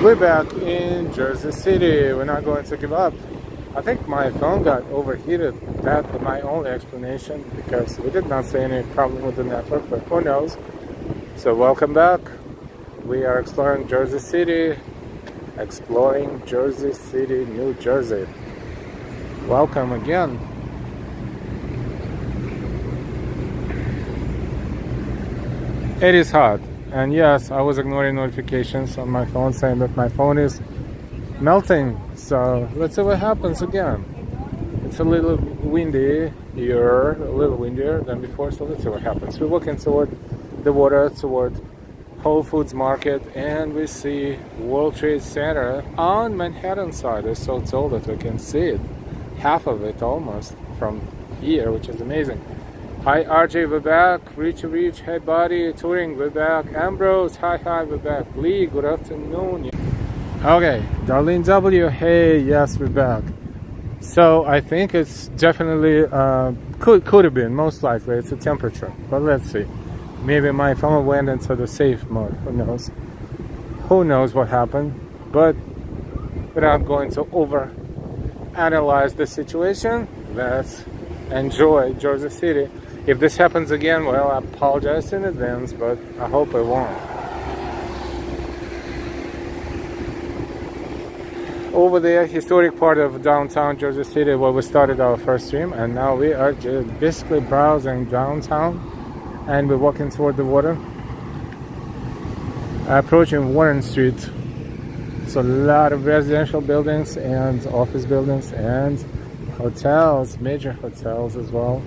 We're back in Jersey City. We're not going to give up. I think my phone got overheated. That was my only explanation, because we did not see any problem with the network, but who knows. So welcome back. We are exploring Jersey City, New Jersey. Welcome again. It is hot, and yes, I was ignoring notifications on my phone saying that my phone is melting. So let's see what happens again. It's a little windy here, a little windier than before, so let's see what happens. We're walking toward the water, toward Whole Foods Market, and we see World Trade Center on Manhattan side. It's so tall that we can see it, half of it almost from here, which is amazing. Hi RJ, we're back. Reach, hey buddy, touring, we're back. Ambrose, hi, we're back. Lee, good afternoon. Okay, Darlene W, hey, yes, we're back. So I think it's definitely could have been, most likely it's a temperature, but let's see. Maybe my phone went into the safe mode. Who knows what happened? But without going to over analyze the situation, let's enjoy Jersey City. If this happens again, well, I apologize in advance, but I hope it won't. Over there, historic part of downtown Jersey City, where we started our first stream, and now we are just basically browsing downtown, and we're walking toward the water, approaching Warren Street. So a lot of residential buildings and office buildings and hotels, major hotels as well.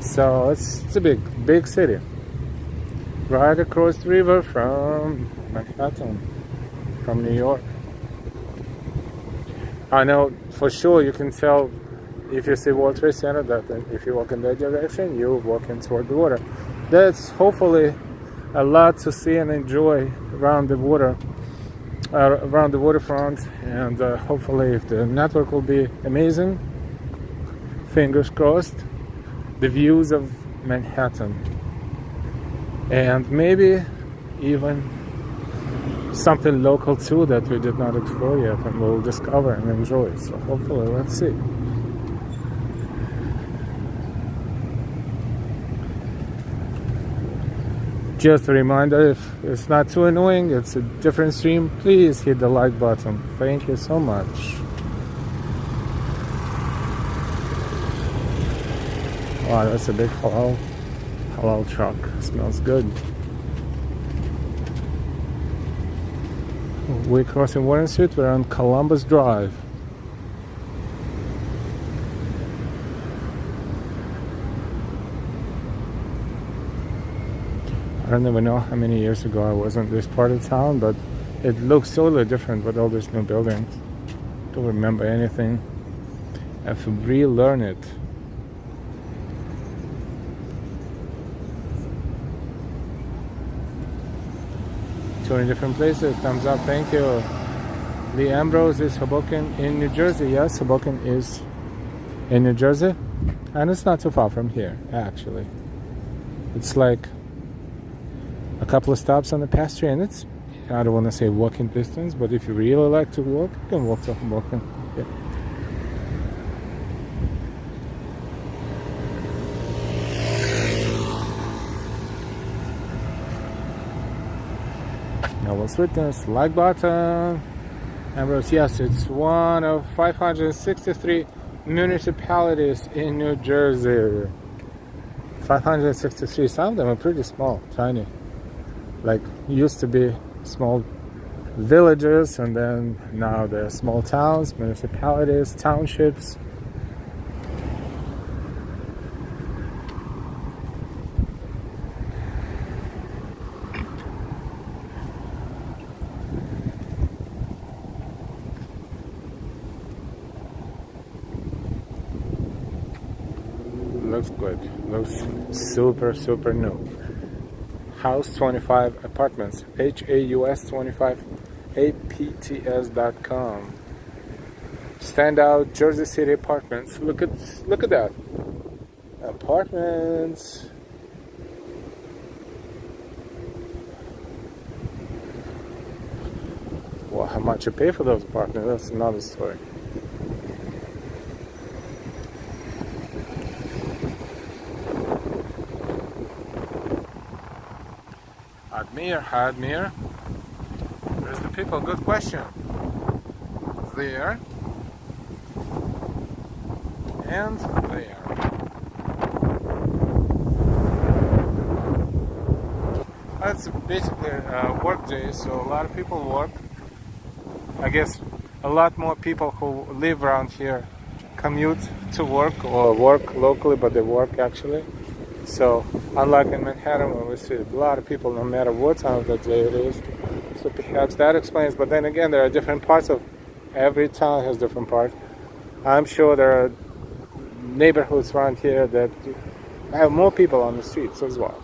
So it's a big city, right across the river from Manhattan, from New York. I know for sure you can tell if you see World Trade Center that if you walk in that direction, you're walking toward the water. That's hopefully a lot to see and enjoy around the water, around the waterfront, and hopefully if the network will be amazing, fingers crossed, the views of Manhattan, and maybe even something local too that we did not explore yet and we'll discover and enjoy. So hopefully, let's see. Just a reminder, if it's not too annoying, it's a different stream, please hit the like button. Thank you so much. Wow, that's a big halal truck. Smells good. We're crossing Warren Street. We're on Columbus Drive. I don't even know how many years ago I was in this part of town, but it looks totally different with all these new buildings. Don't remember anything. I have to relearn it. In different places. Thumbs up, thank you. Lee Ambrose, is Hoboken in New Jersey? Yes, Hoboken is in New Jersey, and it's not too far from here actually. It's like a couple of stops on the past train. It's, I don't want to say walking distance, but if you really like to walk, you can walk to Hoboken. Yeah. Let's witness, like button. Ambrose, yes, it's one of 563 municipalities in New Jersey. 563, some of them are pretty small, tiny. Like, used to be small villages, and then now they're small towns, municipalities, townships. Looks good. Looks super new. House 25 Apartments. HAUS 25 APTS.com. Standout Jersey City apartments. Look at that. Apartments. Well, how much you pay for those apartments, that's another story. Admire. There's the people. Good question. There. And there. That's basically a work day, so a lot of people work. I guess a lot more people who live around here commute to work or work locally, but they work actually. So unlike in Manhattan where we see a lot of people no matter what time of the day it is. So perhaps that explains, but then again there are different parts of every town has different parts. I'm sure there are neighborhoods around here that have more people on the streets as well.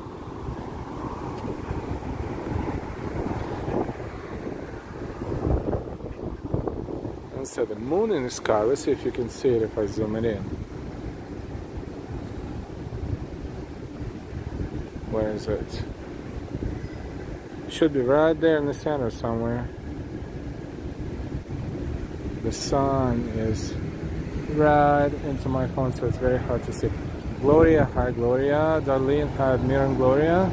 And so the moon in the sky, let's see if you can see it if I zoom it in. Where is it? Should be right there in the center somewhere. The sun is right into my phone, so it's very hard to see. Gloria, hi Gloria. Darlene, hi Admir and Gloria.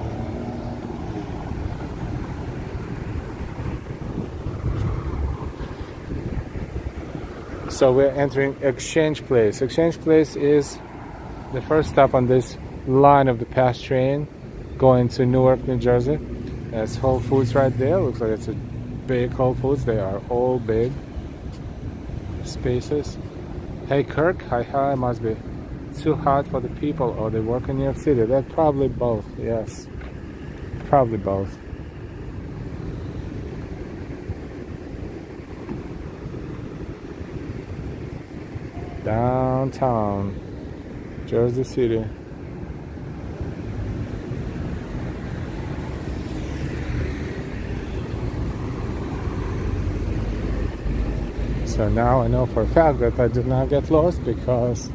So we're entering Exchange Place. Exchange Place is the first stop on this line of the PASS train going to Newark, New Jersey. There's Whole Foods right there. Looks like it's a big Whole Foods. They are all big spaces. Hey Kirk, hi, must be too hot for the people or they work in New York City. They're probably both, yes. Probably both. Downtown, Jersey City. So now I know for a fact that I did not get lost because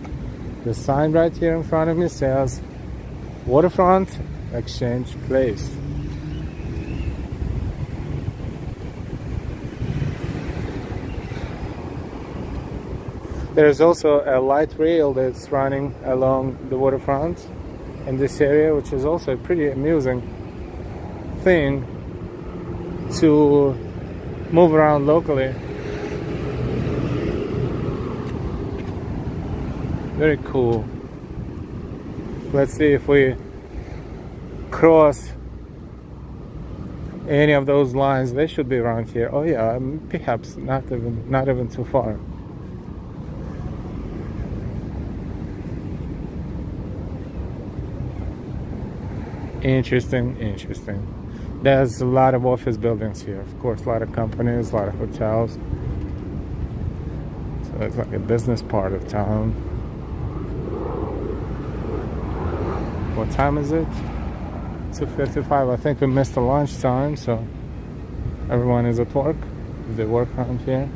the sign right here in front of me says Waterfront Exchange Place. There's also a light rail that's running along the waterfront in this area, which is also a pretty amusing thing to move around locally. Very cool. Let's see if we cross any of those lines. They should be around here. Oh yeah, perhaps not even too far. Interesting. There's a lot of office buildings here. Of course, a lot of companies, a lot of hotels. So it's like a business part of town. What time is it? 2:55. I think we missed the lunch time, so everyone is at work. They work around here.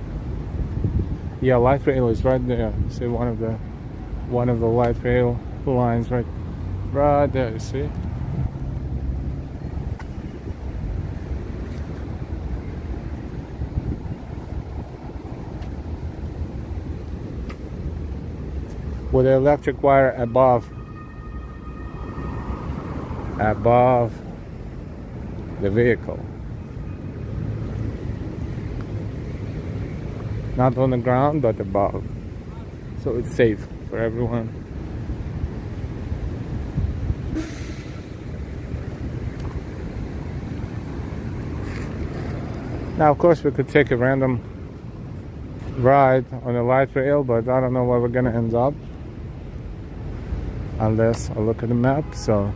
Yeah, light rail is right there. See one of the light rail lines right there. You see? With the electric wire above the vehicle, not on the ground but above, so it's safe for everyone. Now of course we could take a random ride on a light rail, but I don't know where we're gonna end up unless I look at the map, so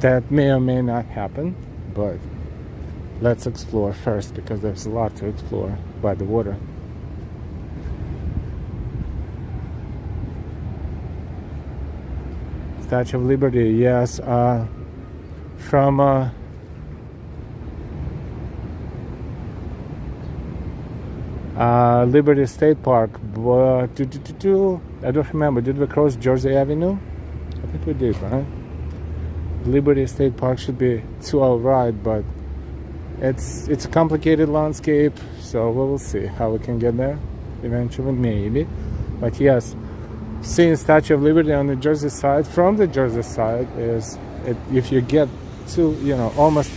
that may or may not happen, but let's explore first because there's a lot to explore by the water. Statue of Liberty, yes, from Liberty State Park, but I don't remember, did we cross Jersey Avenue? I think we did, right? Liberty State Park should be 2-hour ride, but It's a complicated landscape, so we will see how we can get there eventually, maybe. But yes, seeing Statue of Liberty on the Jersey side, from the Jersey side, if you get to, almost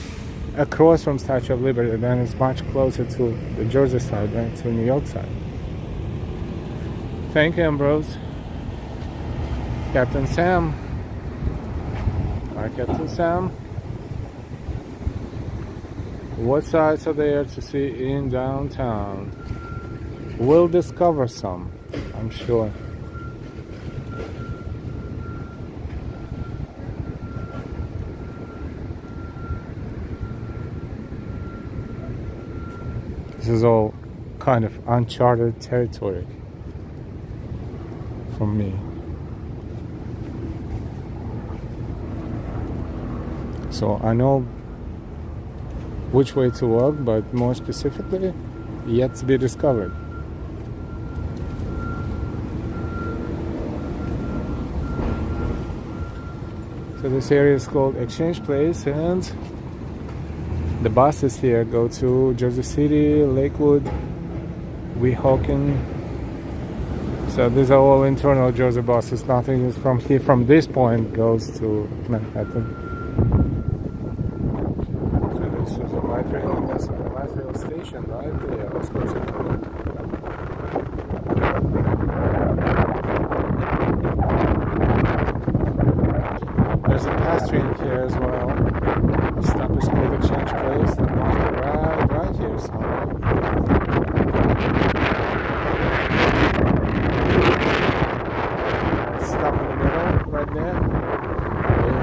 across from Statue of Liberty, then it's much closer to the Jersey side than to New York side. Thank you, Ambrose. Captain Sam. Hi, Captain Sam. What sights are there to see in downtown? We'll discover some, I'm sure. This is all kind of uncharted territory for me. So I know which way to walk, but more specifically, yet to be discovered. So this area is called Exchange Place, and the buses here go to Jersey City, Lakewood, Weehawken. So these are all internal Jersey buses. Nothing is from here. From this point goes to Manhattan. So this is a light rail. That's a light rail station, right? Yeah, let's go take a look. There's a pass train here as well. The stop is called Exchange Place. The must be right here somewhere. Stop in the middle, right there.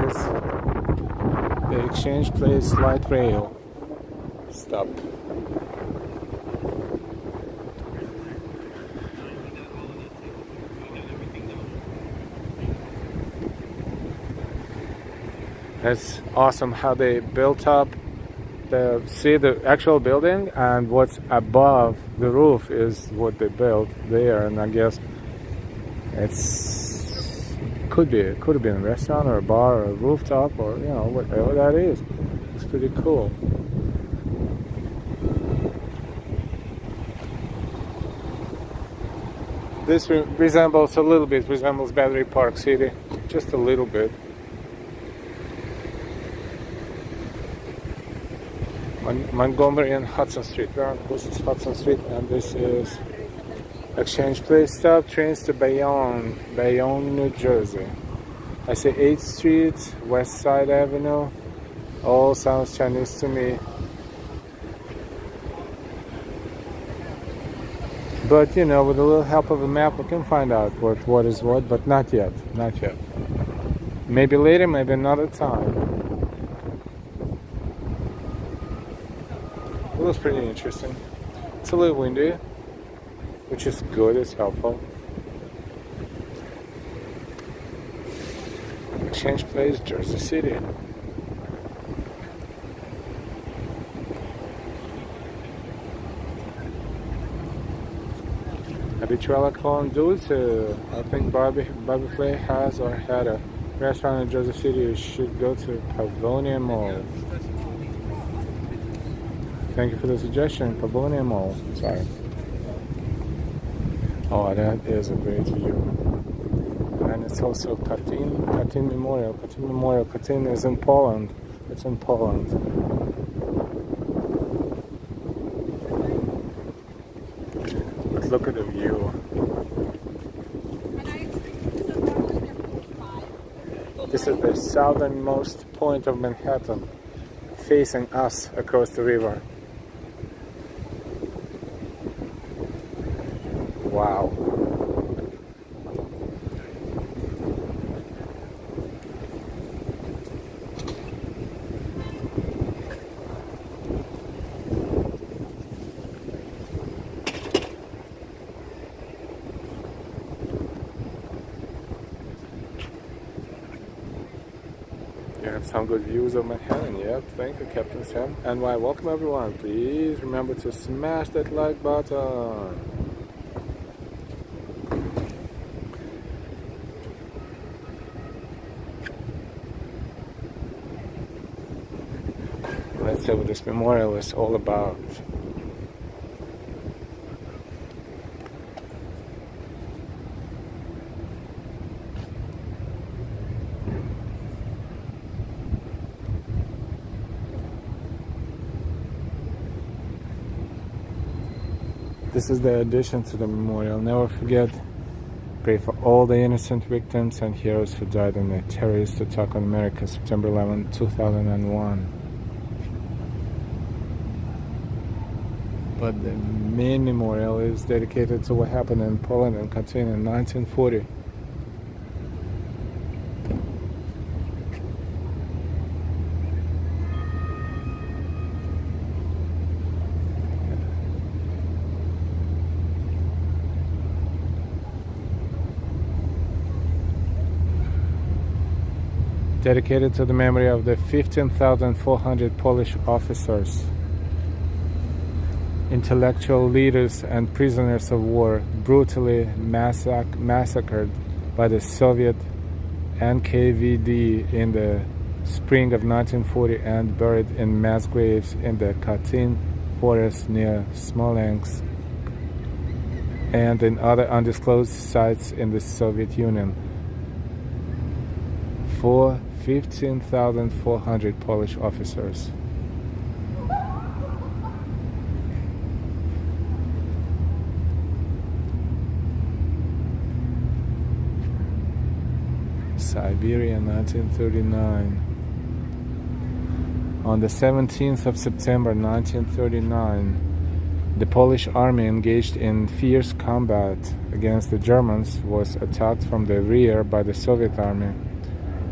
Is the Exchange Place light rail stop. It's awesome how they built up the actual building, and what's above the roof is what they built there. And I guess could have been a restaurant or a bar or a rooftop or whatever that is. It's pretty cool. This resembles Battery Park City, just a little bit. Montgomery and Hudson Street. This is Hudson Street, and this is Exchange Place stop. Trains to Bayonne, New Jersey. I see 8th Street, West Side Avenue. All sounds Chinese to me. But with a little help of a map, we can find out what is what. But not yet. Maybe later, maybe another time. It was pretty interesting. It's a little windy, which is good, it's helpful. Exchange Place, Jersey City. Habitual con Dulce. I think Bobby Flay has or had a restaurant in Jersey City. You should go to Pavonia Mall. Thank you for the suggestion, Pavonia Mall. Sorry. Oh, that is a great view. And it's also Katyń Memorial. Katyń is in Poland. It's in Poland. But look at the view. This is the southernmost point of Manhattan, facing us across the river. Wow. You have some good views of Manhattan. Yep, thank you, Captain Sam. And welcome everyone. Please remember to smash that like button. let's see what this memorial is all about. This is the addition to the memorial. Never forget, pray for all the innocent victims and heroes who died in a terrorist attack on America, September 11, 2001. But the main memorial is dedicated to what happened in Poland and Katyń in 1940. Dedicated to the memory of the 15,400 Polish officers, intellectual leaders and prisoners of war brutally massacred by the Soviet NKVD in the spring of 1940 and buried in mass graves in the Katyń forest near Smolensk and in other undisclosed sites in the Soviet Union. For 15,400 Polish officers. Siberia, 1939. On the 17th of September 1939, the Polish army engaged in fierce combat against the Germans was attacked from the rear by the Soviet army.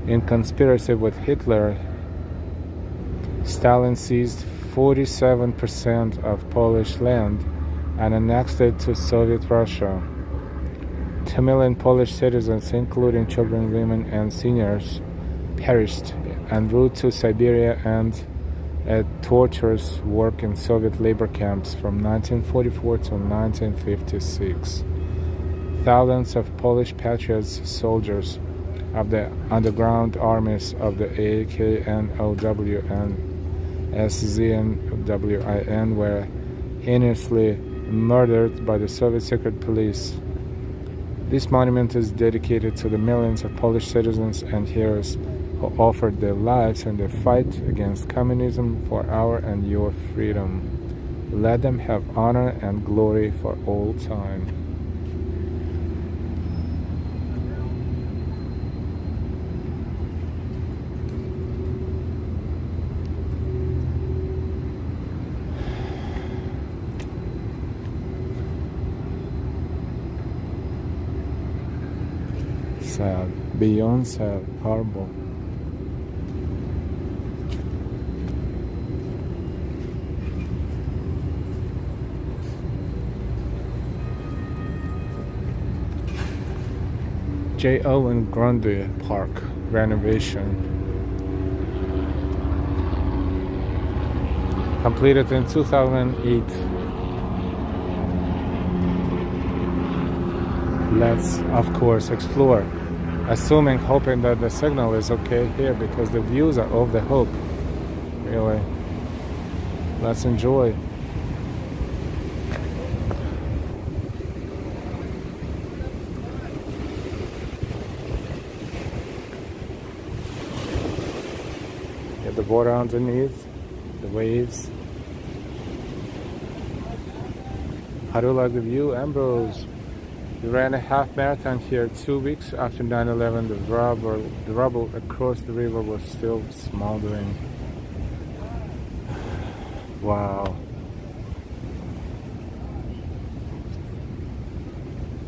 In conspiracy with Hitler, Stalin seized 47% of Polish land and annexed it to Soviet Russia. 2 million Polish citizens, including children, women, and seniors, perished en route to Siberia and at torturous work in Soviet labor camps from 1944 to 1956. Thousands of Polish patriots, soldiers of the underground armies of the AKNOW and SZNWIN were heinously murdered by the Soviet secret police. This monument is dedicated to the millions of Polish citizens and heroes who offered their lives in the fight against communism for our and your freedom. Let them have honor and glory for all time. Sad, beyond sad, horrible. J. Owen Grundy Park renovation. Completed in 2008. Let's, of course, explore. Hoping that the signal is okay here because the views are off the hook. Really. Let's enjoy. Get the water underneath, the waves. How do you like the view, Ambrose? We ran a half marathon here 2 weeks after 9/11. The rubble across the river was still smoldering. Wow.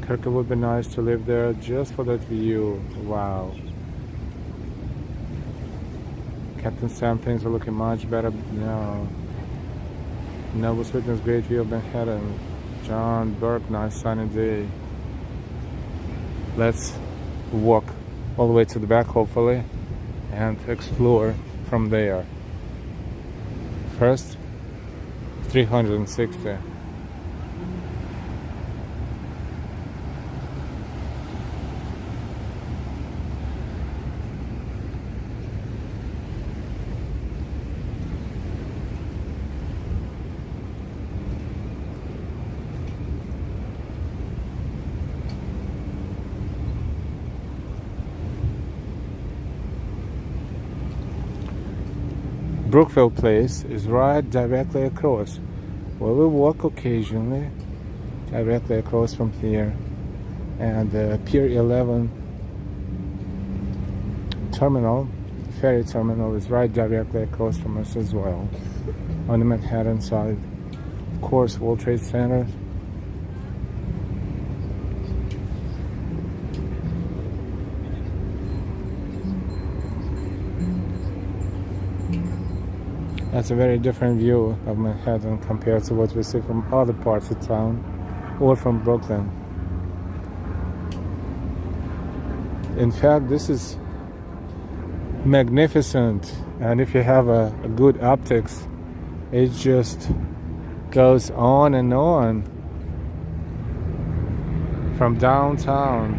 Kirk, would be nice to live there just for that view. Wow. Captain Sam, things are looking much better now. Noble Sweetness, great view of Manhattan. John Burke, nice sunny day. Let's walk all the way to the back, hopefully, and explore from there. First, 360. Brookfield Place is right directly across, where we walk occasionally, directly across from here. And the Pier 11 terminal, ferry terminal, is right directly across from us as well, on the Manhattan side. Of course, World Trade Center. That's a very different view of Manhattan compared to what we see from other parts of town or from Brooklyn. In fact, this is magnificent, and if you have a good optics, it just goes on and on from downtown.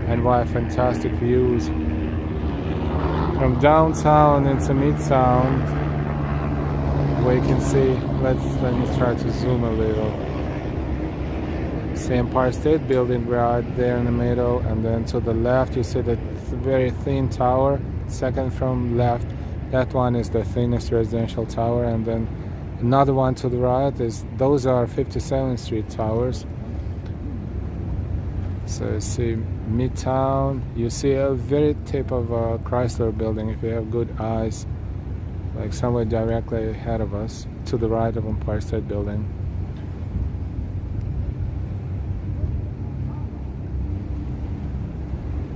And what fantastic views from downtown into Midtown, where you can see, let me try to zoom a little. See Empire State Building right there in the middle, and then to the left you see that very thin tower, second from left. That one is the thinnest residential tower, and then another one to the right is, those are 57th Street towers. So you see Midtown, you see a very tip of a Chrysler building if you have good eyes, like somewhere directly ahead of us, to the right of Empire State Building.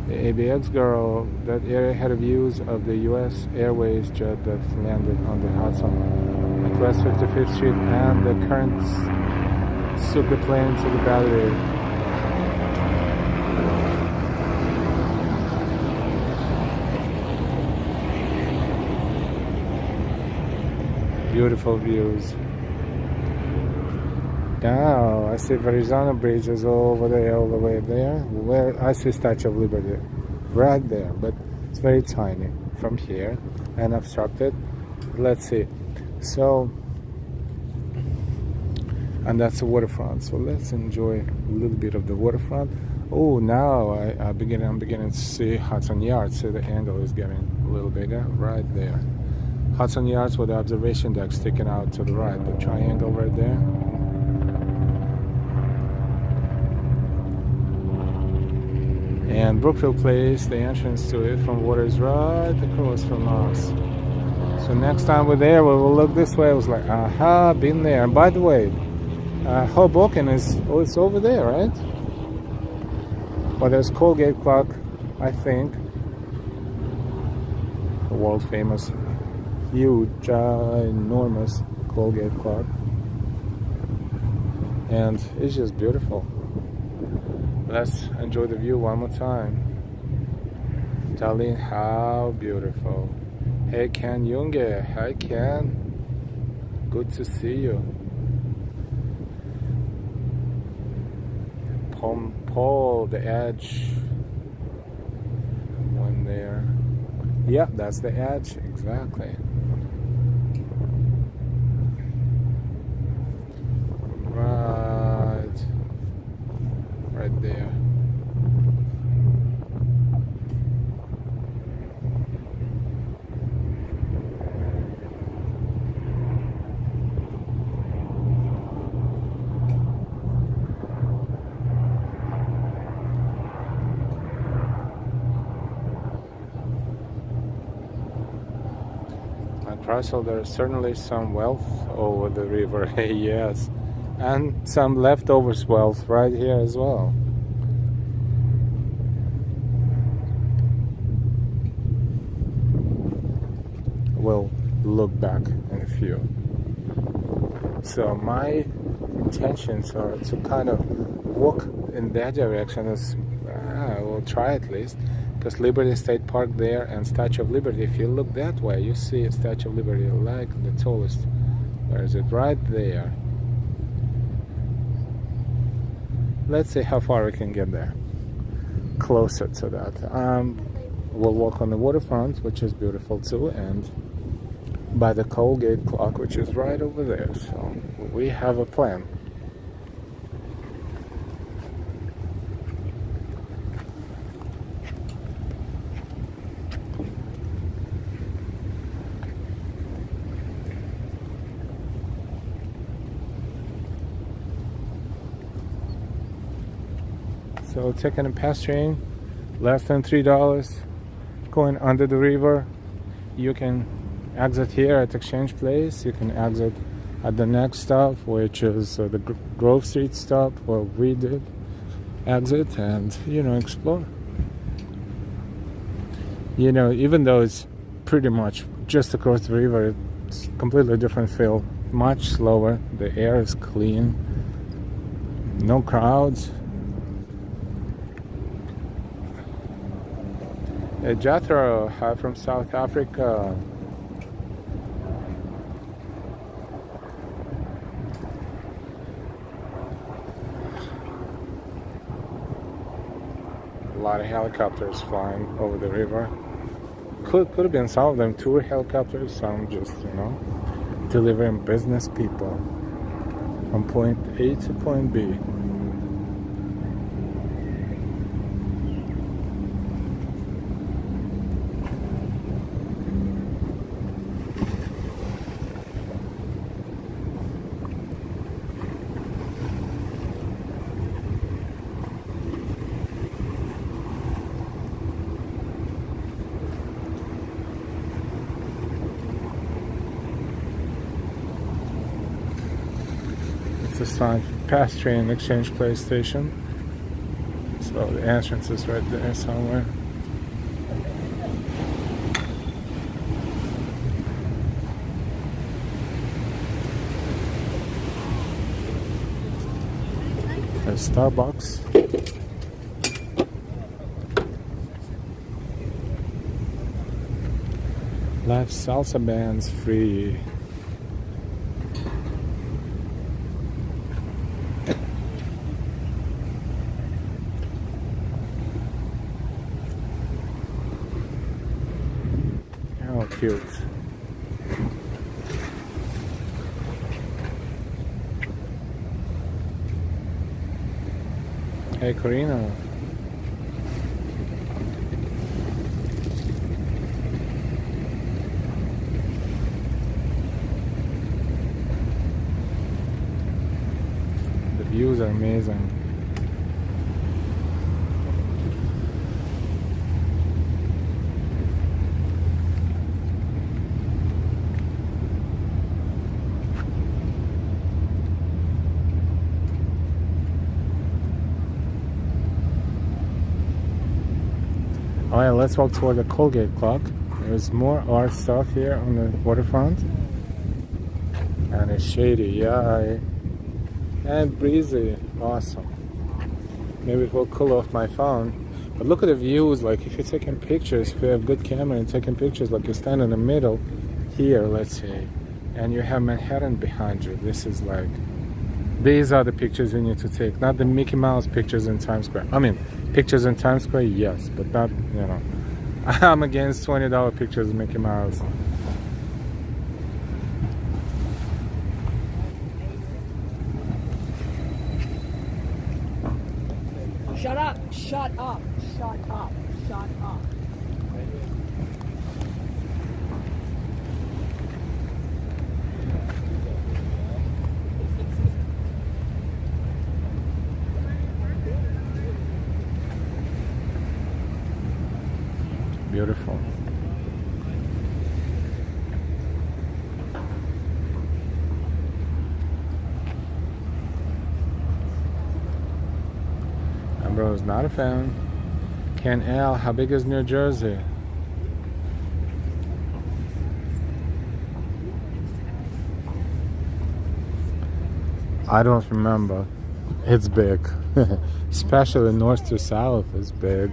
The ABX girl, that area had views of the US Airways jet that landed on the Hudson at West 55th Street, and the currents took the plane to the Battery. Beautiful views. Now I see Verrazano Bridge is over there, all the way there. Where I see Statue of Liberty, right there, but it's very tiny from here and obstructed. Let's see. So, and that's the waterfront. So let's enjoy a little bit of the waterfront. Oh, now I'm beginning to see Hudson Yards. See, the angle is getting a little bigger right there. Hudson Yards with the observation deck sticking out to the right, the triangle right there. And Brookfield Place, the entrance to it from water is right across from us. So next time we're there, we will look this way. I was like, aha, been there. And by the way, Hoboken is, oh, it's over there, right? Well, there's Colgate clock, I think. The world famous, huge, enormous Colgate clock. And it's just beautiful. Let's enjoy the view one more time. Tallinn, how beautiful. Hey Ken Junge, hi Ken. Good to see you. Paul, the edge. One there. Yeah, that's the edge, exactly. Right there. At Russell, there's certainly some wealth over the river. Yes. And some leftovers wealth right here as well. We'll look back in a few. So my intentions are to kind of walk in that direction. As we'll try at least, because Liberty State Park there and Statue of Liberty. If you look that way, you see a Statue of Liberty, like the tallest. Where is it? Right there. Let's see how far we can get there. Closer to that. We'll walk on the waterfront, which is beautiful too, and by the Colgate clock, which is right over there. So we have a plan. So taking a pass train, less than $3, going under the river. You can exit here at Exchange Place. You can exit at the next stop, which is the Grove Street stop where we did exit, and explore. Even though it's pretty much just across the river, it's completely different feel, much slower. The air is clean, no crowds. Jethro, hi from South Africa. A lot of helicopters flying over the river. Could have been some of them tour helicopters, some just delivering business people from point A to point B. It's a sign for Pass Train Exchange Place Station. So the entrance is right there somewhere. There's Starbucks. Live salsa bands free. Oh, cute. Hey, Karina. The views are amazing. Alright, let's walk toward the Colgate clock. There's more art stuff here on the waterfront. And it's shady, yeah. And breezy, awesome. Maybe it will cool off my phone. But look at the views, like if you're taking pictures, if you have good camera and taking pictures, like you stand in the middle here, let's say, and you have Manhattan behind you. This is like, these are the pictures you need to take, not the Mickey Mouse pictures in Times Square. I mean, pictures in Times Square, yes, but not, I'm against $20 pictures of Mickey Mouse. Shut up, shut up, shut up, shut up. Beautiful. Ambro's not a fan. Canal, how big is New Jersey? I don't remember. It's big. Especially north to south is big.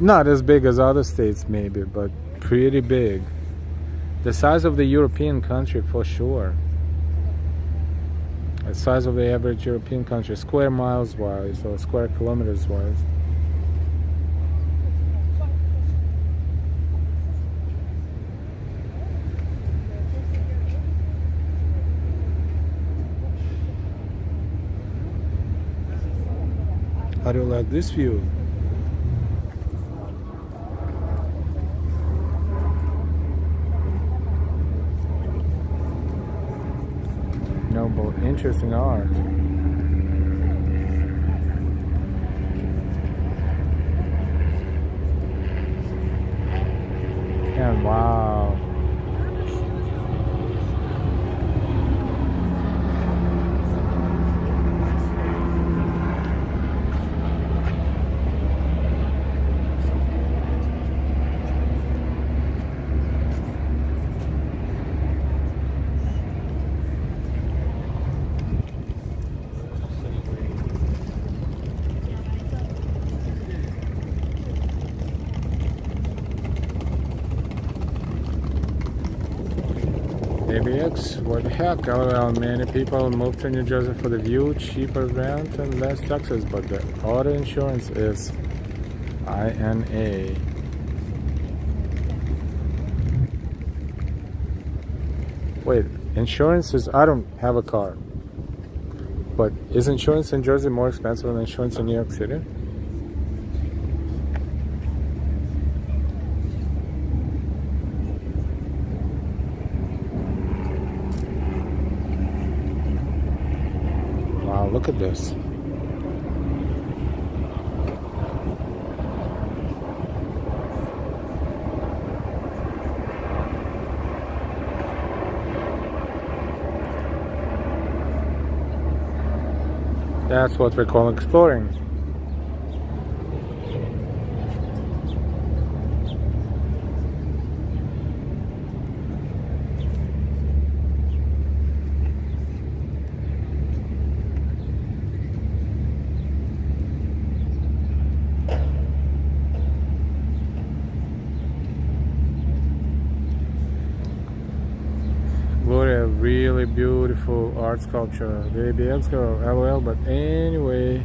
Not as big as other states maybe, but pretty big. The size of the European country for sure. The size of the average European country, square miles wise or square kilometers wise. How do you like this view? Noble, interesting art. And wow. ABX, what the heck? Well, many people move to New Jersey for the view, cheaper rent, and less taxes, but the auto insurance is INA. Wait, insurance is, I don't have a car, but is insurance in Jersey more expensive than insurance in New York City? Wow, look at this. That's what we call exploring. Gloria, really beautiful art sculpture. The ABX girl, LOL. But anyway,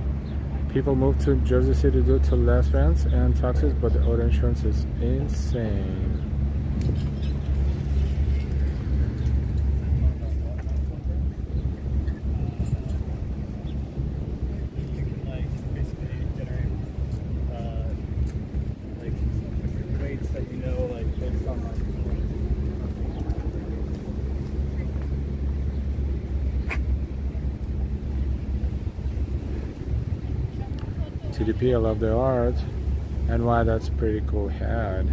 people move to Jersey City due to less rents and taxes, but the auto insurance is insane. You can like basically generate like weights that you know like based on like. TDP, I love the art, and why that's a pretty cool head.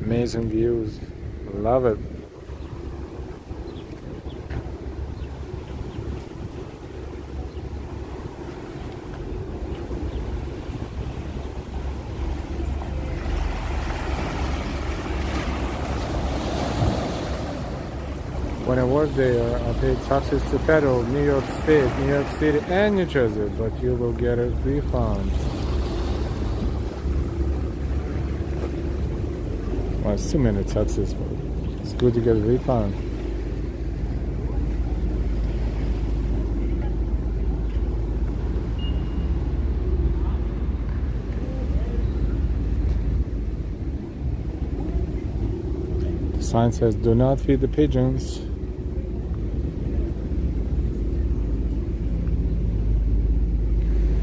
Amazing views, love it. When I worked there, I paid taxes to federal, New York State, New York City, and New Jersey, but you will get a refund. Well, it's too many taxes, but it's good to get a refund. The sign says, "Do not feed the pigeons."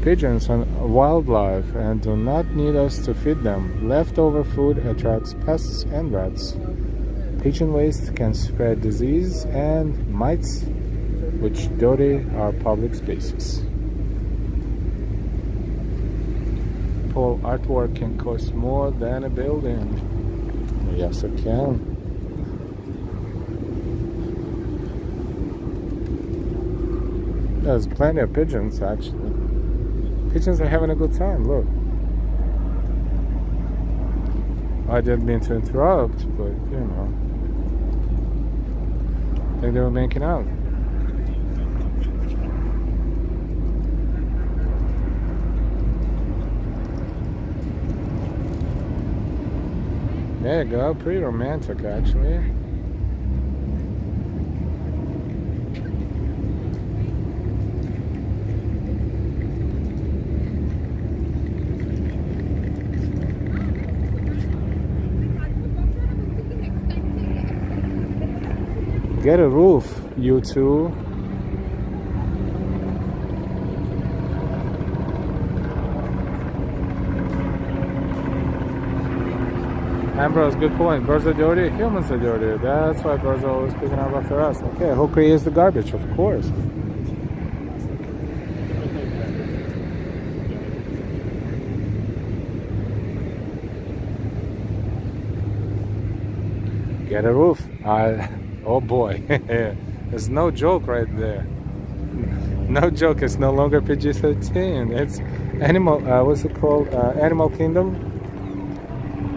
Pigeons are wildlife and do not need us to feed them. Leftover food attracts pests and rats. Pigeon waste can spread disease and mites, which dirty our public spaces. Pole artwork can cost more than a building. Yes, it can. There's plenty of pigeons, actually. Pigeons are having a good time, look. I didn't mean to interrupt, but you know. I think they were making out. There you go, pretty romantic actually. Get a roof, you two. Ambrose, good point. Birds are dirty, humans are dirty. That's why birds are always picking up after us. Okay, who creates the garbage? Of course. Get a roof. Oh boy, there's no joke right there. No joke. It's no longer PG-13. It's animal. What's it called? Animal Kingdom.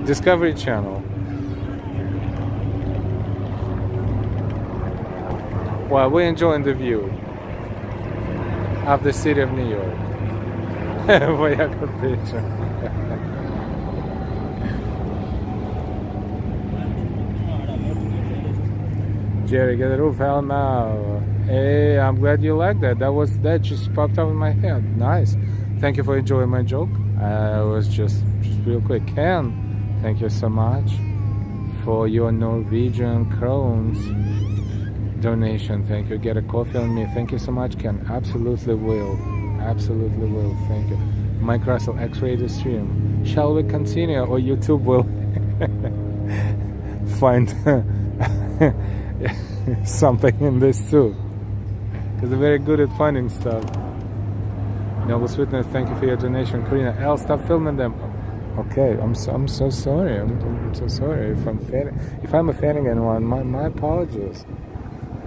Discovery Channel. Well, we're enjoying the view of the city of New York. Boy, I got a picture. Jerry, get a roof, hell no. Hey, I'm glad you like that. That just popped up in my head. Nice. Thank you for enjoying my joke. It was just real quick. Ken, thank you so much for your Norwegian crowns donation. Thank you. Get a coffee on me. Thank you so much, Ken. Absolutely will. Absolutely will. Thank you. Mike Russell, X-rated stream. Shall we continue, or YouTube will find something in this too? Because they're very good at finding stuff. Noble Witness, thank you for your donation. Karina L, stop filming them. Okay, I'm so sorry. I'm so sorry if I'm offending anyone. My apologies.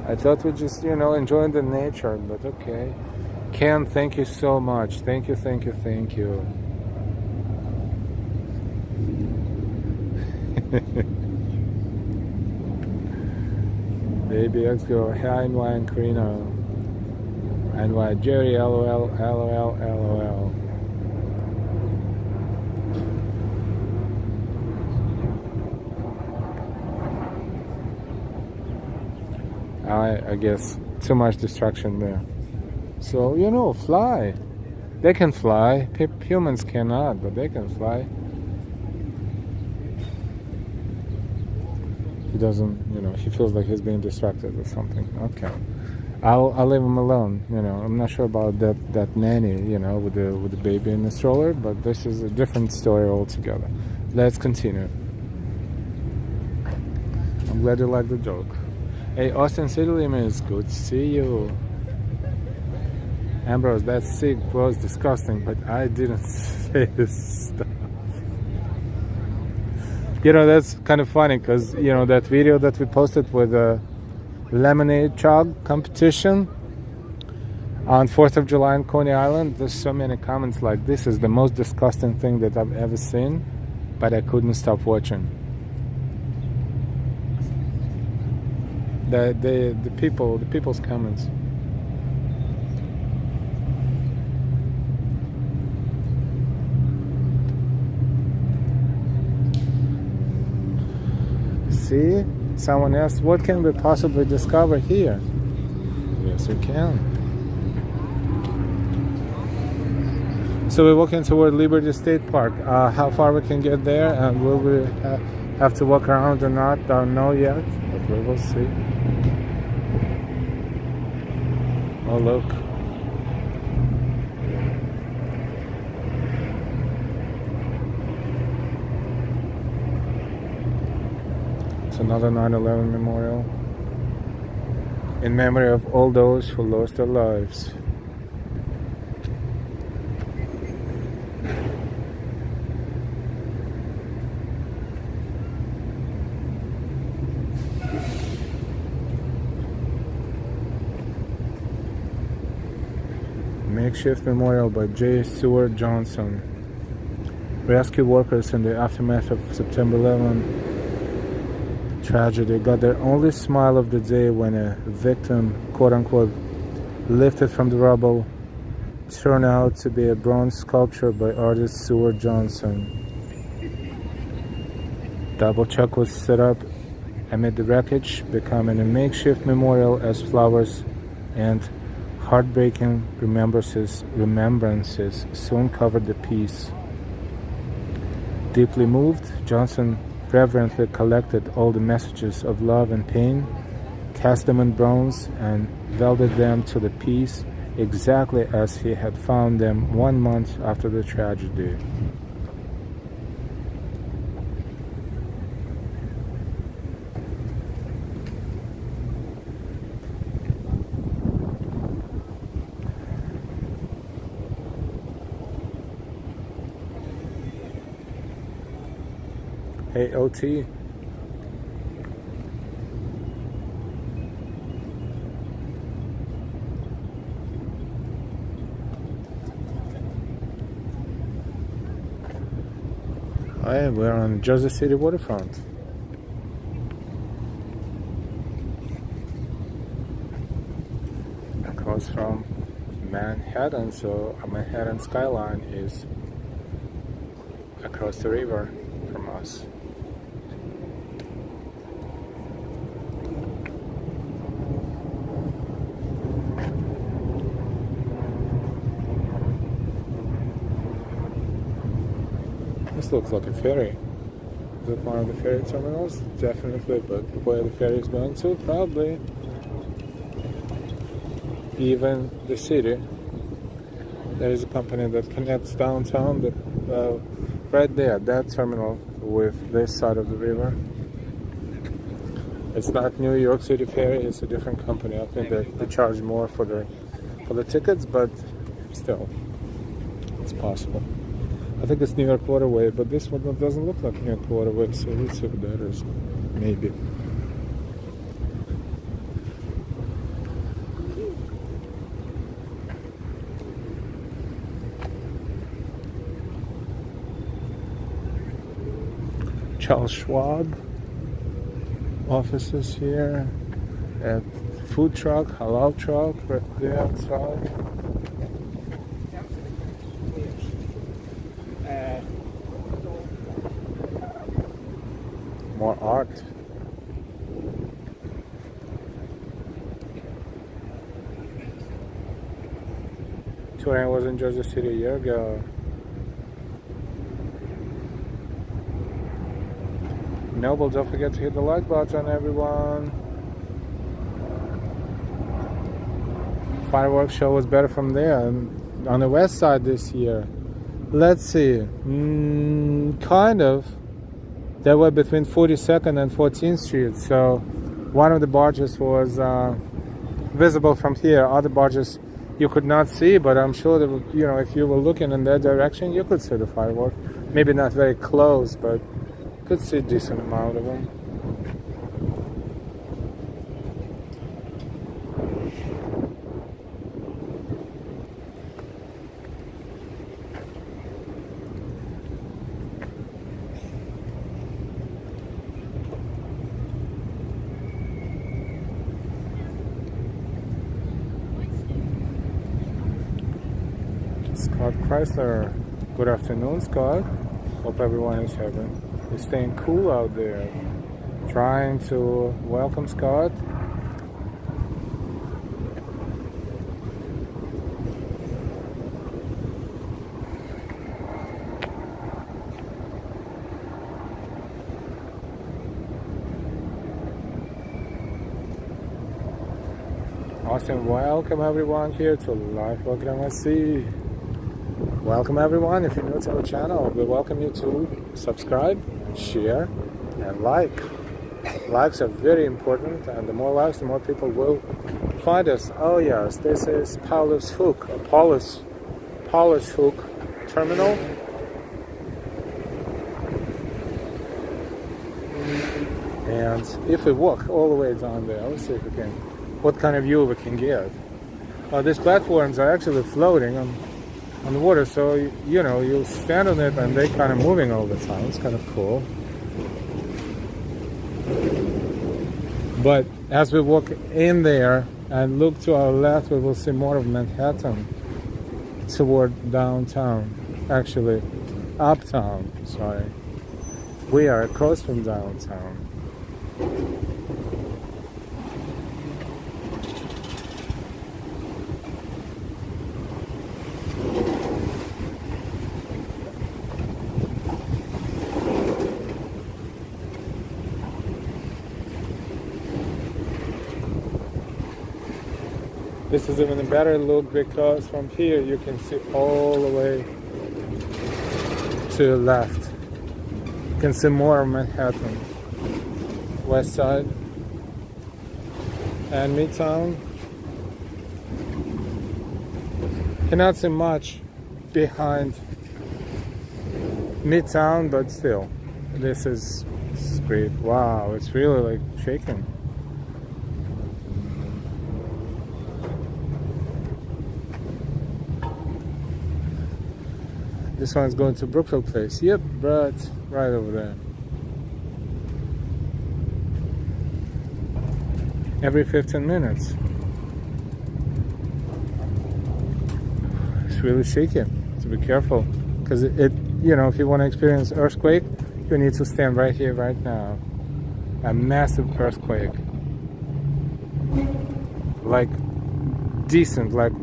I thought we're just, enjoying the nature, but okay. Ken, thank you so much. Thank you. Baby X go, hi NY and Karina. NY Jerry, LOL. I guess too much distraction there. So, fly. They can fly. Humans cannot, but they can fly. He doesn't, he feels like he's being distracted or something. Okay. I'll leave him alone. I'm not sure about that nanny, with the baby in the stroller, but this is a different story altogether. Let's continue. I'm glad you like the joke. Hey, Austin City Limits, good to see you. Ambrose, that's sick, gross, disgusting, but I didn't say this stuff. That's kind of funny because, that video that we posted with the lemonade chug competition on 4th of July in Coney Island, there's so many comments like, this is the most disgusting thing that I've ever seen, but I couldn't stop watching. The people's comments. See, someone asked, what can we possibly discover here? Yes, we can. So we're walking toward Liberty State Park. How far we can get there, and will we have to walk around or not? Don't know yet, but we will see. Oh, look. It's another 9/11 memorial in memory of all those who lost their lives. Makeshift memorial by J. Seward Johnson. Rescue workers in the aftermath of September 11 tragedy got their only smile of the day when a victim, quote-unquote, lifted from the rubble turned out to be a bronze sculpture by artist Seward Johnson. Double chuck was set up amid the wreckage, becoming a makeshift memorial as flowers and heartbreaking remembrances soon covered the piece. Deeply moved, Johnson reverently collected all the messages of love and pain, cast them in bronze, and welded them to the piece exactly as he had found them 1 month after the tragedy. Hey, OT. Hey, we're on Jersey City Waterfront. Across from Manhattan, so a Manhattan skyline is across the river from us. This looks like a ferry. Is it one of the ferry terminals? Definitely, but where the ferry is going to? Probably. Even the city. There is a company that connects downtown, right there, that terminal with this side of the river. It's not New York City Ferry, it's a different company. I think they charge more for the tickets, but still, it's possible. I think it's New York Waterway, but this one doesn't look like New York Waterway, so let's see what that is. Maybe. Charles Schwab offices here, at food truck, halal truck, right there outside. More art. I was in Jersey City a year ago. Noble, don't forget to hit the like button, everyone. Fireworks show was better from there. On the west side this year. Let's see. Kind of. They were between 42nd and 14th Street. So one of the barges was visible from here. Other barges you could not see, but I'm sure that, you know, if you were looking in that direction, you could see the firework. Maybe not very close, but could see a decent amount of them. Scott Chrysler. Good afternoon, Scott. Hope everyone is staying cool out there. Trying to welcome Scott. Austin, welcome everyone here to Life Welcome at Sea. Welcome everyone. If you're new to our channel, we welcome you to subscribe, share, and like. Likes are very important, and the more likes, the more people will find us. Oh yes, this is Paulus Hook Terminal. And if we walk all the way down there, let's see if we can, what kind of view we can get. These platforms are actually floating on the water, so you know, you'll stand on it and they kind of moving all the time. It's kind of cool. But as we walk in there and look to our left, we will see more of Manhattan toward downtown. Actually, uptown, sorry. We are across from downtown. This is even a better look because from here you can see all the way to the left. You can see more of Manhattan, west side, and Midtown. Cannot see much behind Midtown, but still, this is great. Wow, it's really like shaking. This one's going to Brookfield Place. Yep, right over there. Every 15 minutes. It's really shaky, so be careful. Because it, you know, if you want to experience earthquake, you need to stand right here, right now. A massive earthquake. Like, decent, like,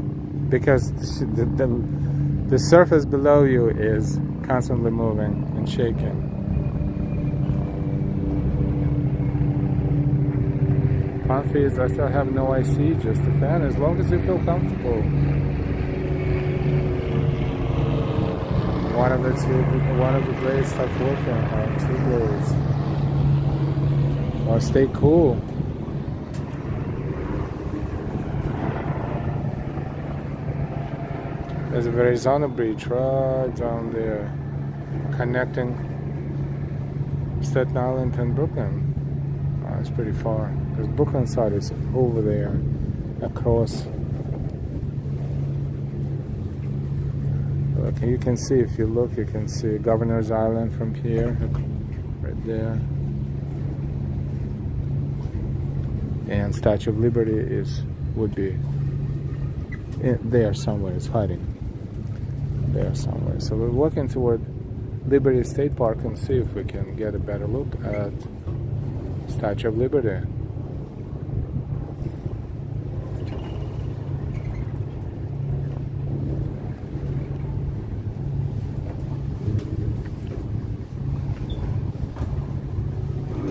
because the surface below you is constantly moving and shaking. Palm trees, I still have no IC, just a fan, as long as you feel comfortable. One of the blades stopped working, or 2 blades. Or stay cool. There's a Verrazano Bridge right down there, connecting Staten Island and Brooklyn. It's pretty far, because Brooklyn side is over there, across. Look, you can see, if you look, you can see Governor's Island from here, right there. And Statue of Liberty would be there somewhere, it's hiding there somewhere. So we're walking toward Liberty State Park and see if we can get a better look at Statue of Liberty.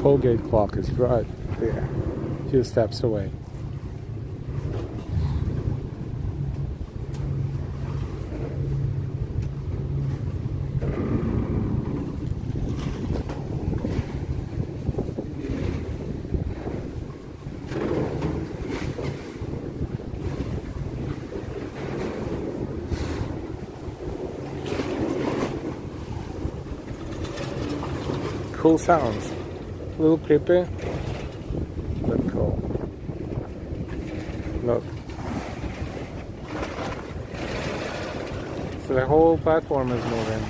Colgate clock is right there, a few steps away. Cool sounds. A little creepy, but cool. Look. So the whole platform is moving.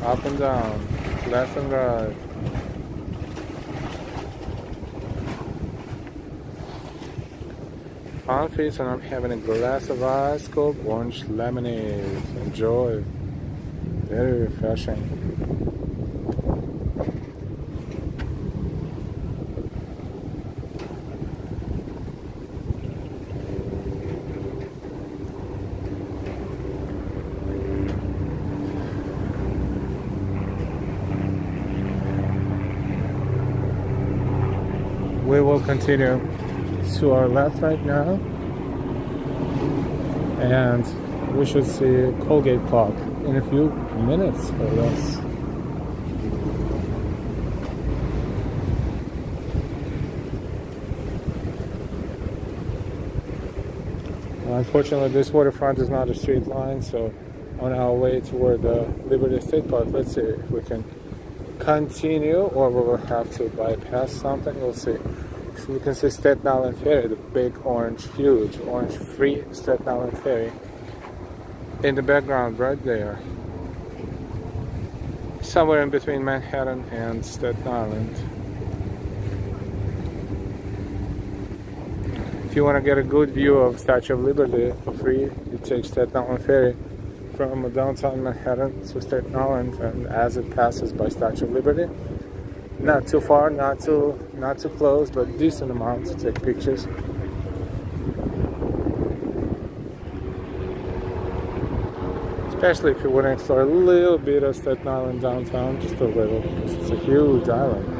Up and down, left and right. Palm trees, and I'm having a glass of ice cold orange lemonade. Enjoy. Very refreshing. We will continue to our left right now, and we should see Colgate clock in a few minutes or less. Unfortunately, this waterfront is not a straight line, so on our way toward the Liberty State Park, let's see if we can continue or we will have to bypass something. We'll see. So you can see Staten Island Ferry, the big orange, huge orange free Staten Island Ferry in the background right there, somewhere in between Manhattan and Staten Island. If you want to get a good view of Statue of Liberty for free, you take Staten Island Ferry from downtown Manhattan to Staten Island, and as it passes by Statue of Liberty, not too far, not too close, but decent amount to take pictures. Especially if you want to explore a little bit of Staten Island downtown, just a little, because it's a huge island.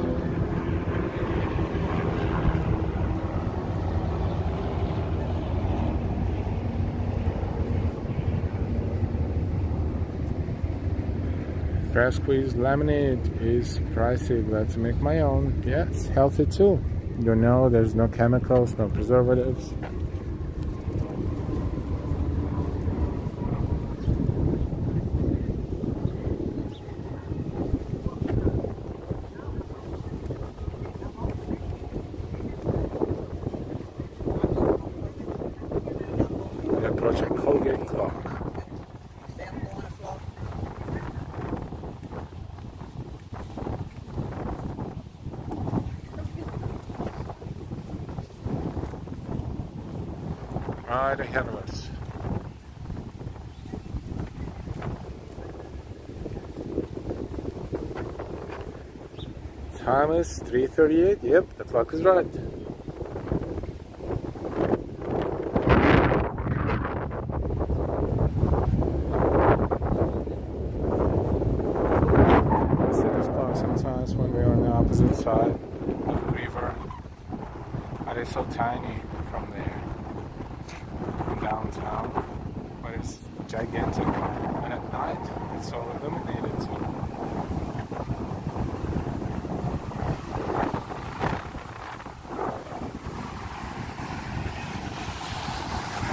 Fresh squeezed lemonade is pricey. Let's make my own. Yeah, it's healthy too. You know, there's no chemicals, no preservatives. We're approaching Colgate clock. right ahead of us. Time is 3:38. Yep, the clock is right. I see this clock sometimes when we're on the opposite side of the river. And it's so tiny from there in downtown, but it's gigantic. And at night, it's all illuminated too.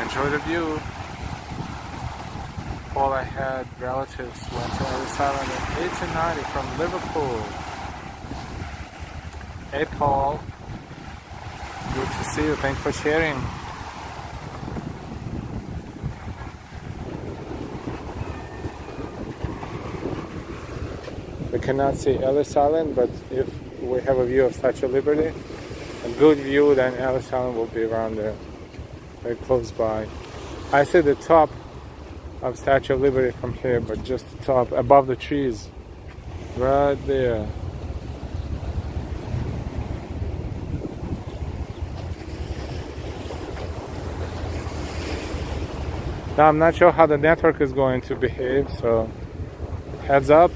Enjoy the view. All I had relatives went to Ellis Island in 1890 from Liverpool. Hey Paul, good to see you. Thanks for sharing. We cannot see Ellis Island, but if we have a view of Statue of Liberty, a good view, then Ellis Island will be around there. Very close by. I see the top of Statue of Liberty from here, but just the top, above the trees, right there. Now I'm not sure how the network is going to behave, so heads up.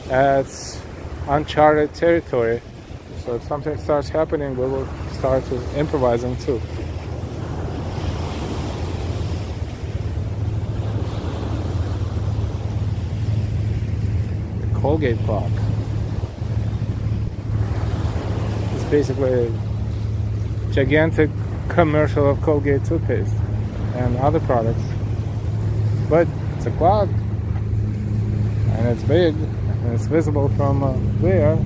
It's uncharted territory, so if something starts happening, we will start to improvising too. Colgate clock. It's basically a gigantic commercial of Colgate toothpaste and other products, but it's a clock and it's big and it's visible from there,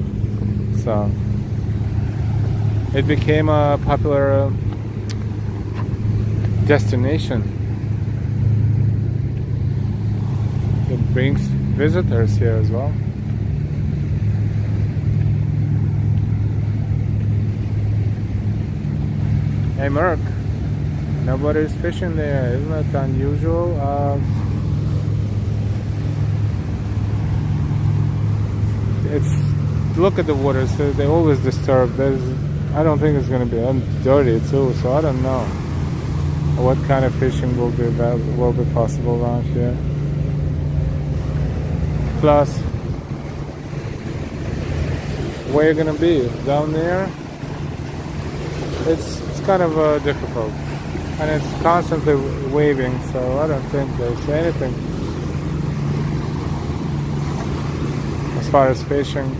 so it became a popular destination. It brings visitors here as well. Hey Merc, nobody's fishing there, isn't it unusual? Look at the waters, they always disturb. I don't think it's going to be dirty too, so I don't know what kind of fishing will be possible around here. Plus, where you're gonna be down there, it's kind of difficult, and it's constantly waving, so I don't think there's anything as far as fishing.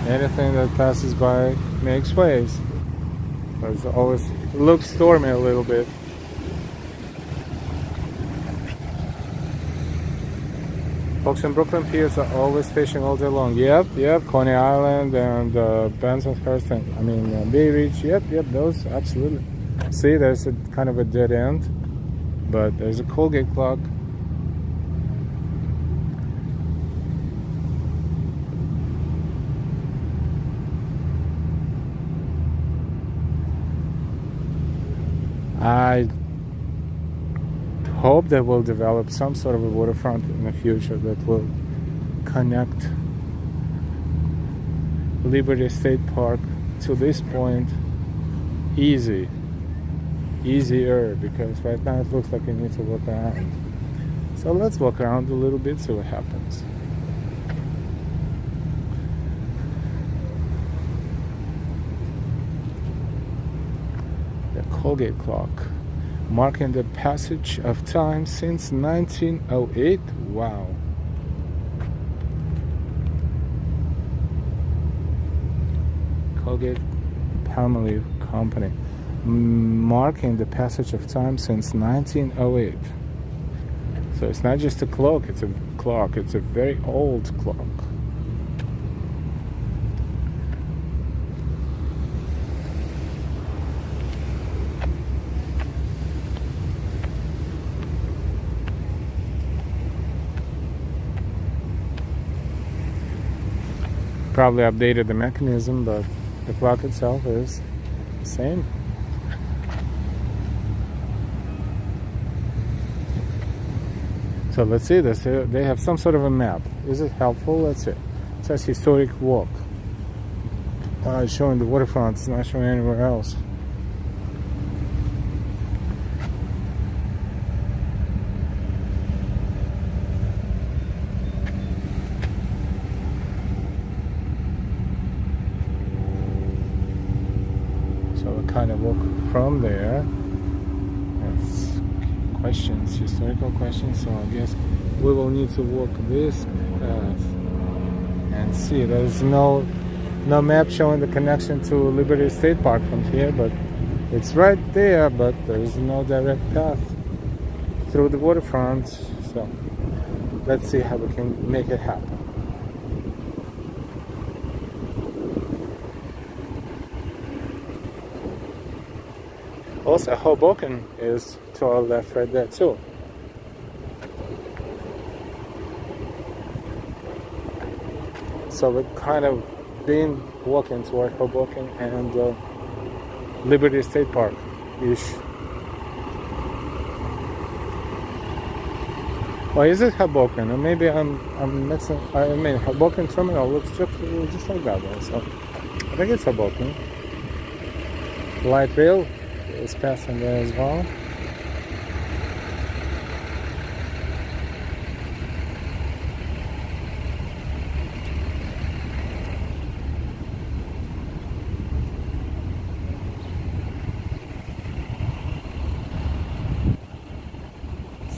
Anything that passes by makes waves. But it always looks stormy a little bit. Folks in Brooklyn piers are always fishing all day long. Yep, Coney Island and Bensonhurst and Bay Ridge. Yep, those absolutely. See, there's a kind of a dead end, but there's a Colgate clock. I hope that we'll develop some sort of a waterfront in the future that will connect Liberty State Park to this point easier, because right now it looks like you need to walk around. So let's walk around a little bit, see what happens. Colgate clock, marking the passage of time since 1908. Wow. Colgate Palmolive Company, marking the passage of time since 1908. So it's not just a clock, it's a clock. It's a very old clock. Probably updated the mechanism, but the clock itself is the same. So let's see this. They have some sort of a map. Is it helpful? Let's see. It says historic walk. It's showing the waterfront. It's not showing anywhere else. So we kind of walk from there. That's questions, historical questions. So I guess we will need to walk this path and see. There's no map showing the connection to Liberty State Park from here, but it's right there. But there is no direct path through the waterfront. So let's see how we can make it happen. Also, Hoboken is to our left right there too. So we're kind of been walking toward Hoboken and Liberty State Park-ish. Or is it Hoboken? Or maybe I'm mixing. I mean, Hoboken Terminal looks just like that one. So I think it's Hoboken. Light rail is passing there as well.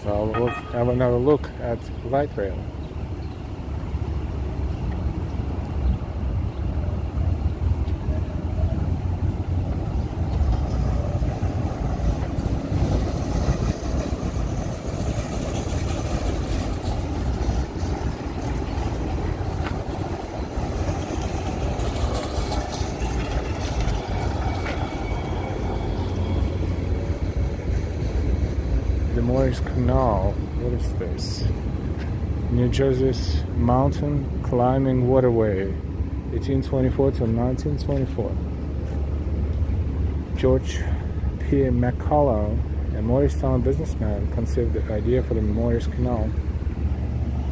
So we'll have another look at light rail. Canal. What is this? New Jersey's mountain climbing waterway, 1824 to 1924. George P. McCullough, a Morristown businessman, conceived the idea for the Morris Canal.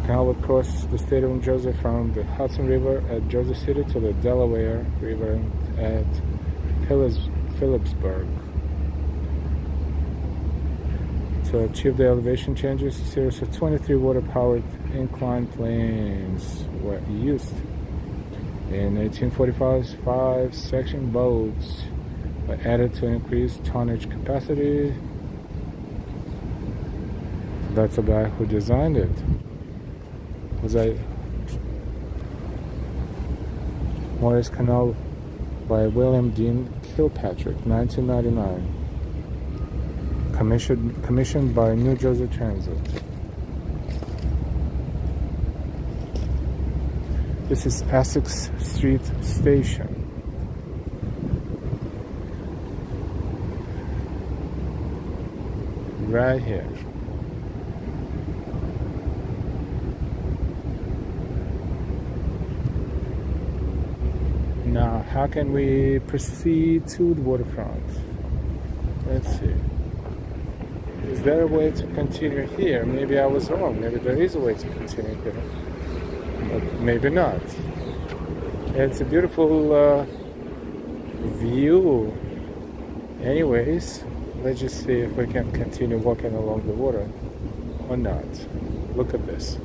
The canal would cross the state of New Jersey from the Hudson River at Jersey City to the Delaware River at Phillipsburg. To achieve the elevation changes, a series of 23 water-powered inclined planes were used. In 1845, 5 section boats were added to increase tonnage capacity. That's the guy who designed it. Morris Canal by William Dean Kilpatrick, 1999. Commissioned by New Jersey Transit. This is Essex Street Station. Right here. Now, how can we proceed to the waterfront? Let's see. Is there a way to continue here? Maybe I was wrong. Maybe there is a way to continue here. But maybe not. It's a beautiful view. Anyways, let's just see if we can continue walking along the water or not. Look at this.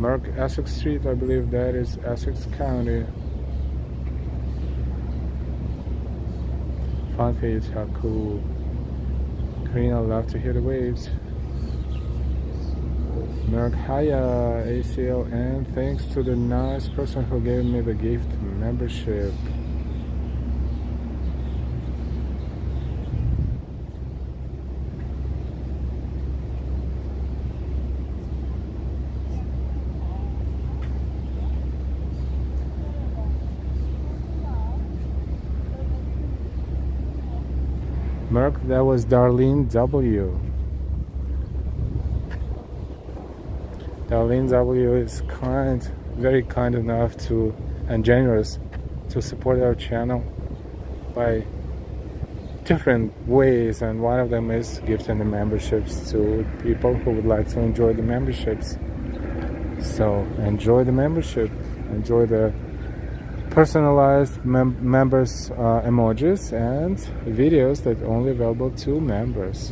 Merck Essex Street, I believe that is Essex County. Fun page, how cool. Marina, love to hear the waves. Merck Haya ACL, and thanks to the nice person who gave me the gift membership. Merck, that was Darlene W. Darlene W is very kind enough to and generous to support our channel by different ways, and one of them is gifting the memberships to people who would like to enjoy the memberships. So enjoy the membership, enjoy the personalized members emojis and videos that are only available to members.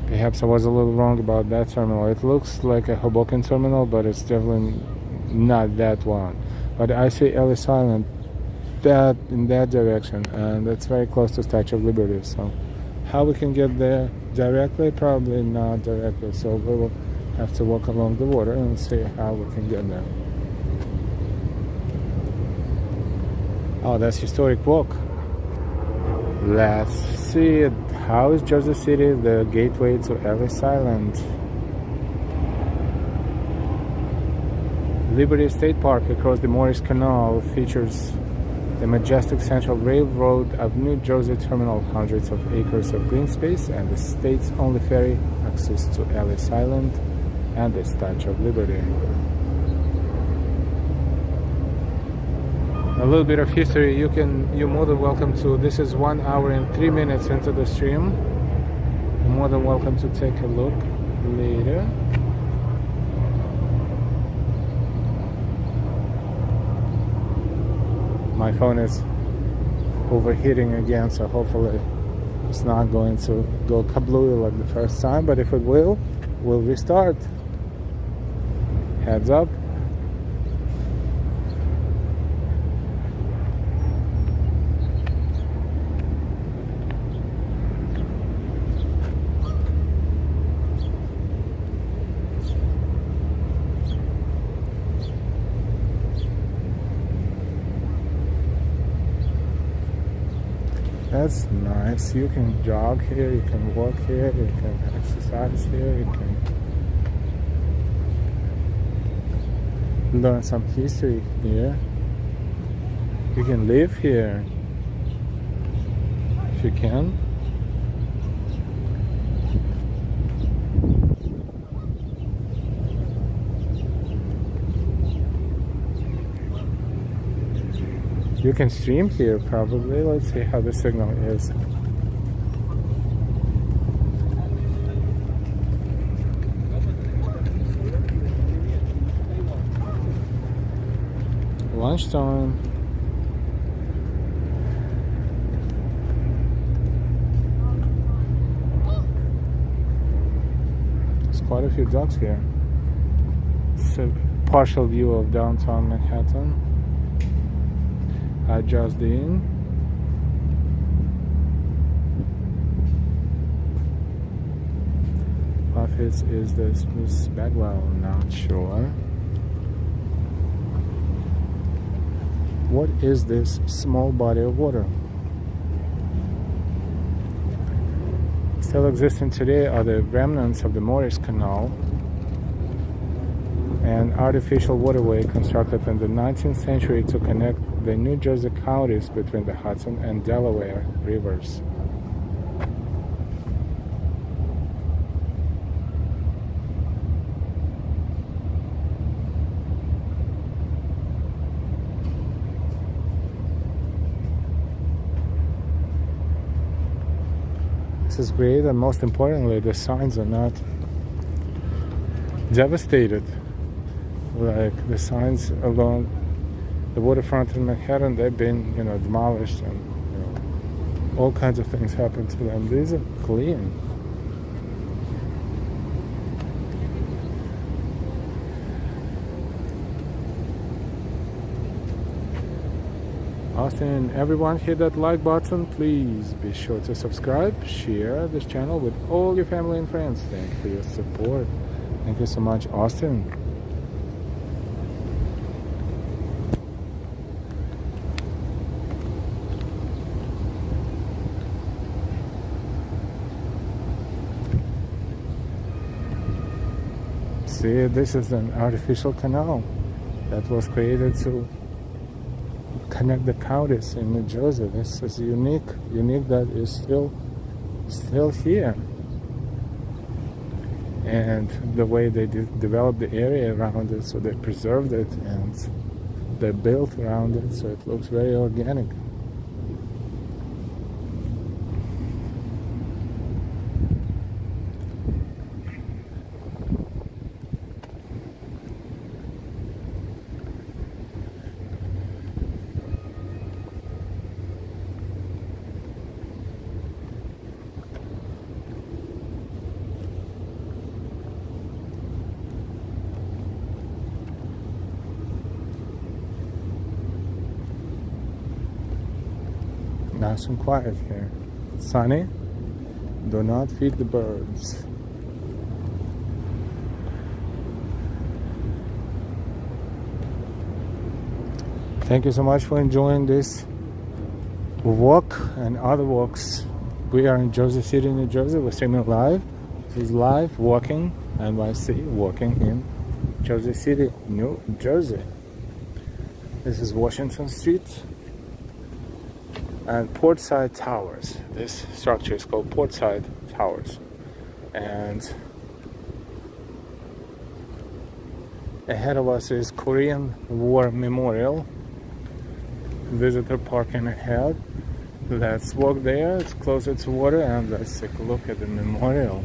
Perhaps I was a little wrong about that terminal. It looks like a Hoboken terminal, but it's definitely not that one. But I see Ellis Island in that direction, and it's very close to Statue of Liberty. So how we can get there directly? Probably not directly. So we will have to walk along the water and see how we can get there. Oh, that's historic walk. Let's see it. How is Jersey City the gateway to Ellis Island? Liberty State Park across the Morris Canal features the majestic Central Railroad of New Jersey terminal, hundreds of acres of green space, and the state's only ferry access to Ellis Island and the Statue of Liberty. A little bit of history, you're more than welcome to. This is 1 hour and 3 minutes into the stream. You're more than welcome to take a look later. My phone is overheating again, so hopefully it's not going to go kablooey like the first time, but if it will, we'll restart. Heads up. That's nice. You can jog here, you can walk here, you can exercise here, you can learn some history here. You can live here if you can. You can stream here probably. Let's see how the signal is. Lunchtime. There's quite a few dogs here. It's a partial view of downtown Manhattan. Just in. Office is the Smith Bagwell, not sure. What is this small body of water? Still existing today are the remnants of the Morris Canal, an artificial waterway constructed in the 19th century to connect the New Jersey counties between the Hudson and Delaware rivers. This is great, and most importantly, the signs are not devastated. Like the signs along the waterfront in Manhattan, they've been, demolished, and all kinds of things happen to them. These are clean. Austin, everyone, hit that like button. Please be sure to subscribe, share this channel with all your family and friends. Thank you for your support. Thank you so much, Austin. See, this is an artificial canal that was created to connect the counties in New Jersey. This is unique that is still here. And the way they developed the area around it, so they preserved it and they built around it, so it looks very organic. Nice and quiet here. Sunny. Do not feed the birds. Thank you so much for enjoying this walk and other walks. We are in Jersey City, New Jersey. We're streaming live. This is live walking NYC, walking in Jersey City, New Jersey. This is Washington Street and Portside Towers. This structure is called Portside Towers. And ahead of us is Korean War Memorial. Visitor parking ahead. Let's walk there. It's closer to water, and let's take a look at the memorial.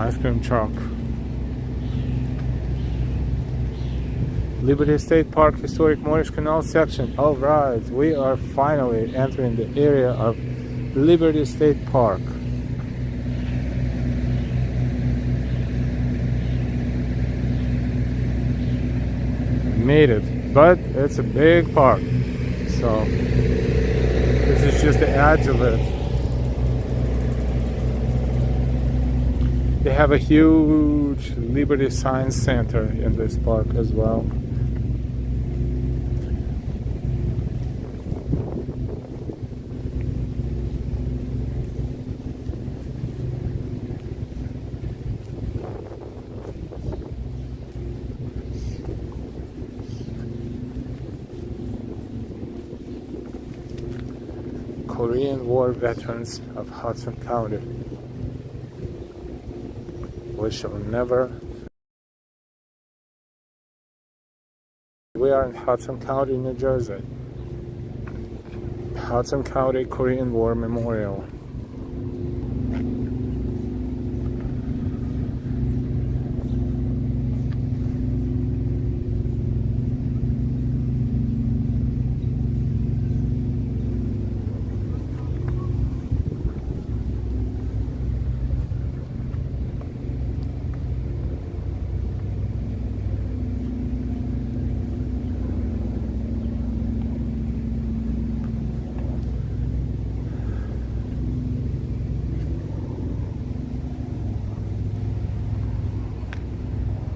Ice cream truck. Liberty State Park Historic Morris Canal section. Alright, we are finally entering the area of Liberty State Park. Made it, but it's a big park. So this is just the edge of it. They have a huge Liberty Science Center in this park as well. Korean War veterans of Hudson County. We shall never. We are in Hudson County, New Jersey. Hudson County Korean War Memorial.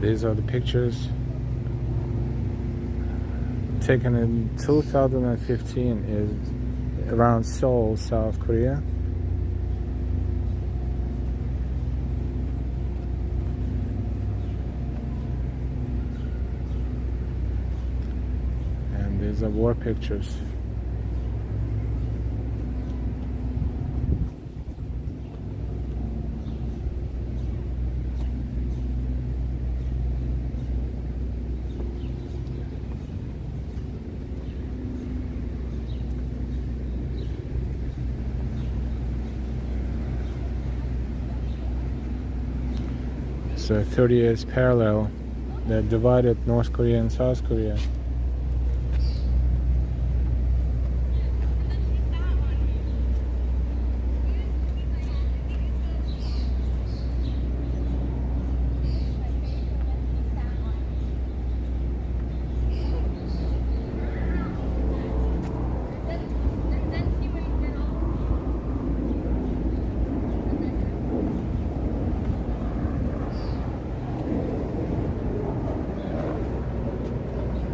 These are the pictures taken in 2015 is around Seoul, South Korea. And these are war pictures. It's a 38th parallel that divided North Korea and South Korea.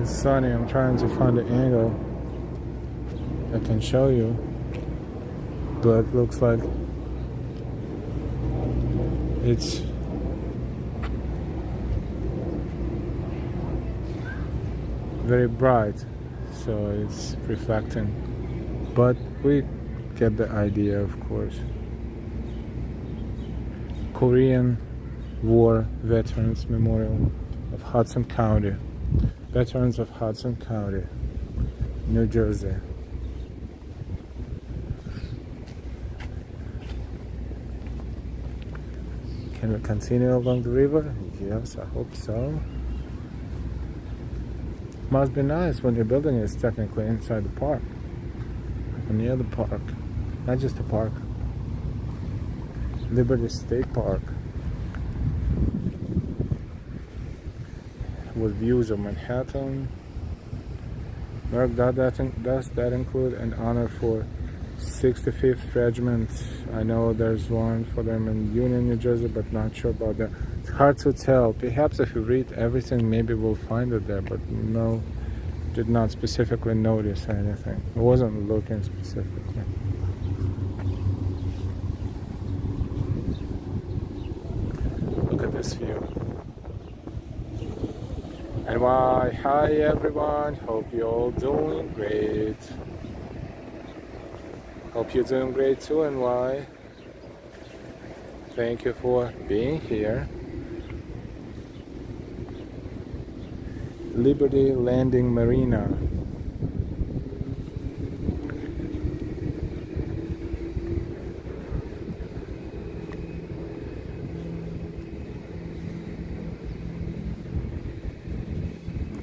It's sunny. I'm trying to find the angle I can show you, but it looks like it's very bright, so it's reflecting, but we get the idea, of course. Korean War Veterans Memorial of Hudson County. Veterans of Hudson County, New Jersey. Can we continue along the river? Yes, I hope so. Must be nice when your building is technically inside the park, or near the park, not just a park. Liberty State Park, with views of Manhattan. Mark, does that include an honor for 65th Regiment? I know there's one for them in Union, New Jersey, but not sure about that. It's hard to tell. Perhaps if you read everything, maybe we'll find it there, but no, did not specifically notice anything. I wasn't looking specifically. Look at this view. And why, hi everyone, hope you're all doing great. Hope you're doing great too, and why. Thank you for being here. Liberty Landing Marina.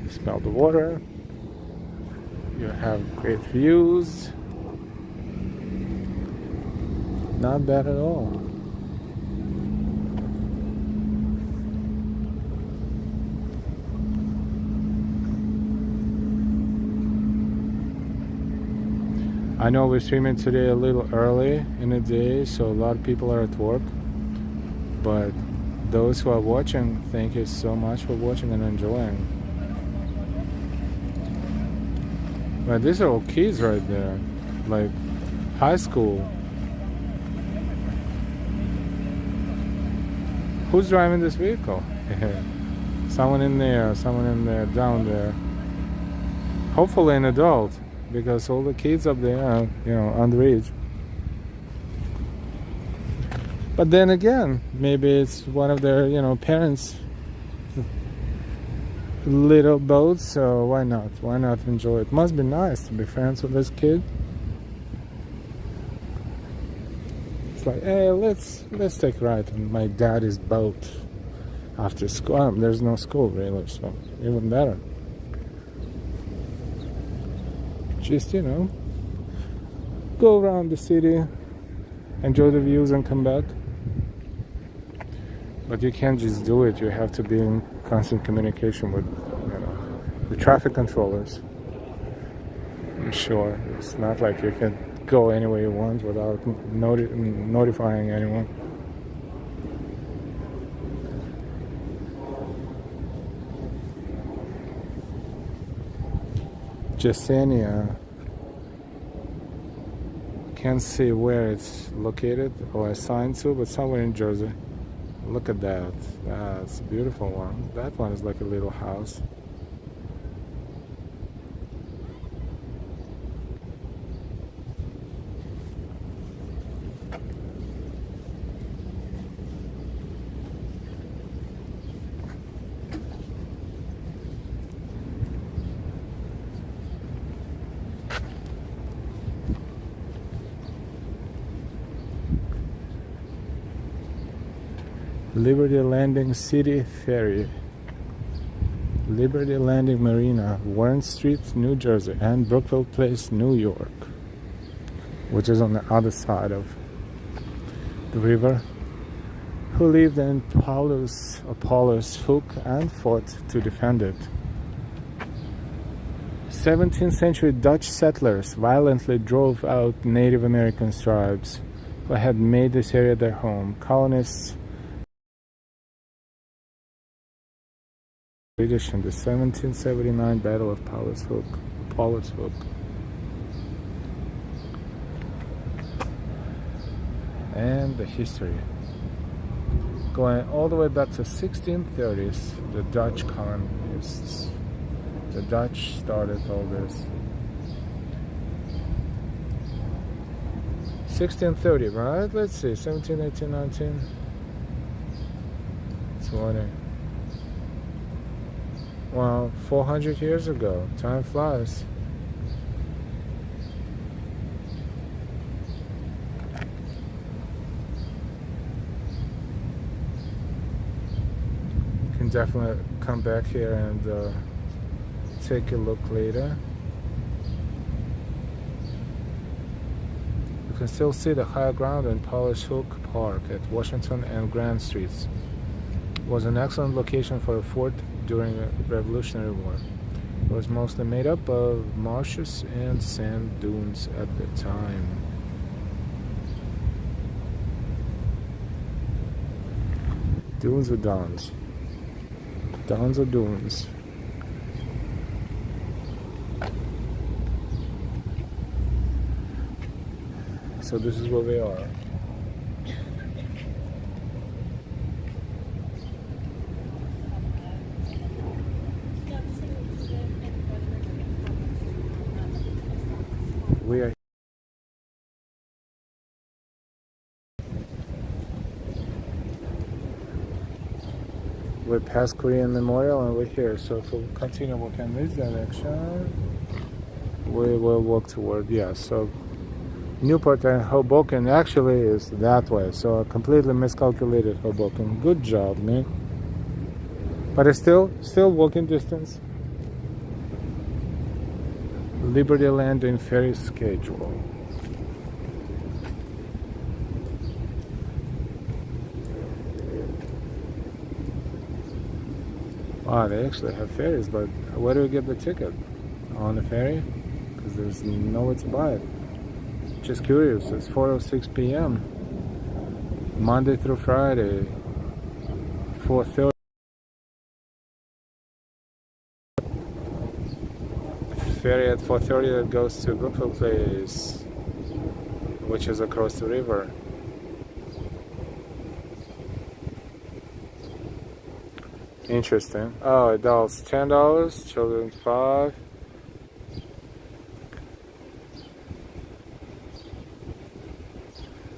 Smell the water. You have great views. Not bad at all. I know we're streaming today a little early in the day, so a lot of people are at work, but those who are watching, thank you so much for watching and enjoying. But these are all kids right there, like high school. Who's driving this vehicle? Someone in there, down there. Hopefully an adult, because all the kids up there are, underage. But then again, maybe it's one of their, parents' little boats, so why not? Why not enjoy it? Must be nice to be friends with this kid. It's like, hey, let's take a ride on my daddy's boat after school. There's no school really, so even better. Just, go around the city, enjoy the views and come back. But you can't just do it. You have to be in constant communication with the traffic controllers. I'm sure it's not like you can go anywhere you want without notifying anyone. Jasenia. Can't see where it's located or assigned to, but somewhere in Jersey. Look at that. That's a beautiful one. That one is like a little house. Liberty Landing City Ferry, Liberty Landing Marina, Warren Street, New Jersey, and Brookville Place, New York, which is on the other side of the river, who lived in Paulus Hook and fought to defend it. 17th century Dutch settlers violently drove out Native American tribes who had made this area their home. Colonists British in the 1779 Battle of Paulus Hook. And the history. Going all the way back to 1630s, the Dutch colonists. The Dutch started all this. 1630, right? Let's see, 17, 18, 19, 20. Well, 400 years ago. Time flies. Can definitely come back here and take a look later. You can still see the high ground in Paulus Hook Park at Washington and Grand Streets. It was an excellent location for a fort during the Revolutionary War. It was mostly made up of marshes and sand dunes at the time. Dunes or downs? Downs or dunes? So this is where we are. We are we're past Katyń Memorial and we're here. So if we continue walking this direction, we will walk toward, so Newport and Hoboken actually is that way. So I completely miscalculated Hoboken. Good job, man. But it's still walking distance. Liberty Landing ferry schedule. Wow, they actually have ferries, but where do we get the ticket? On the ferry? Because there's nowhere to buy it. Just curious. It's 4:06 p.m. Monday through Friday, 4:30. Ferry at 4:30 that goes to Brookville Place, which is across the river. Interesting. Oh, adults $10, children $5.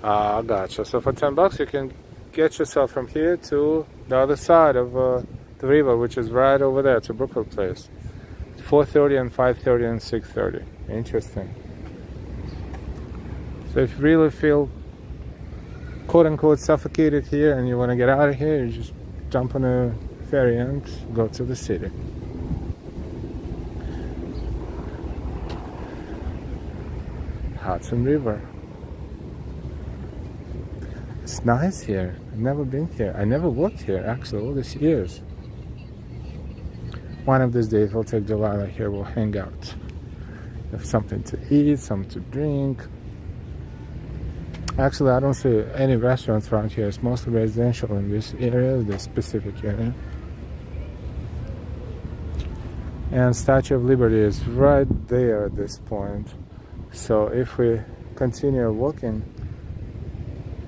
Ah, gotcha. So for $10 you can get yourself from here to the other side of the river, which is right over there to Brookville Place. 4:30 and 5:30 and 6:30. Interesting. So if you really feel quote unquote suffocated here and you want to get out of here, you just jump on a ferry and go to the city. Hudson River. It's nice here. I've never been here. I never worked here actually all these years. One of these days we'll take Delilah here, we'll hang out. Have something to eat, something to drink. Actually, I don't see any restaurants around here. It's mostly residential in this area, this specific area. And Statue of Liberty is right there at this point. So if we continue walking,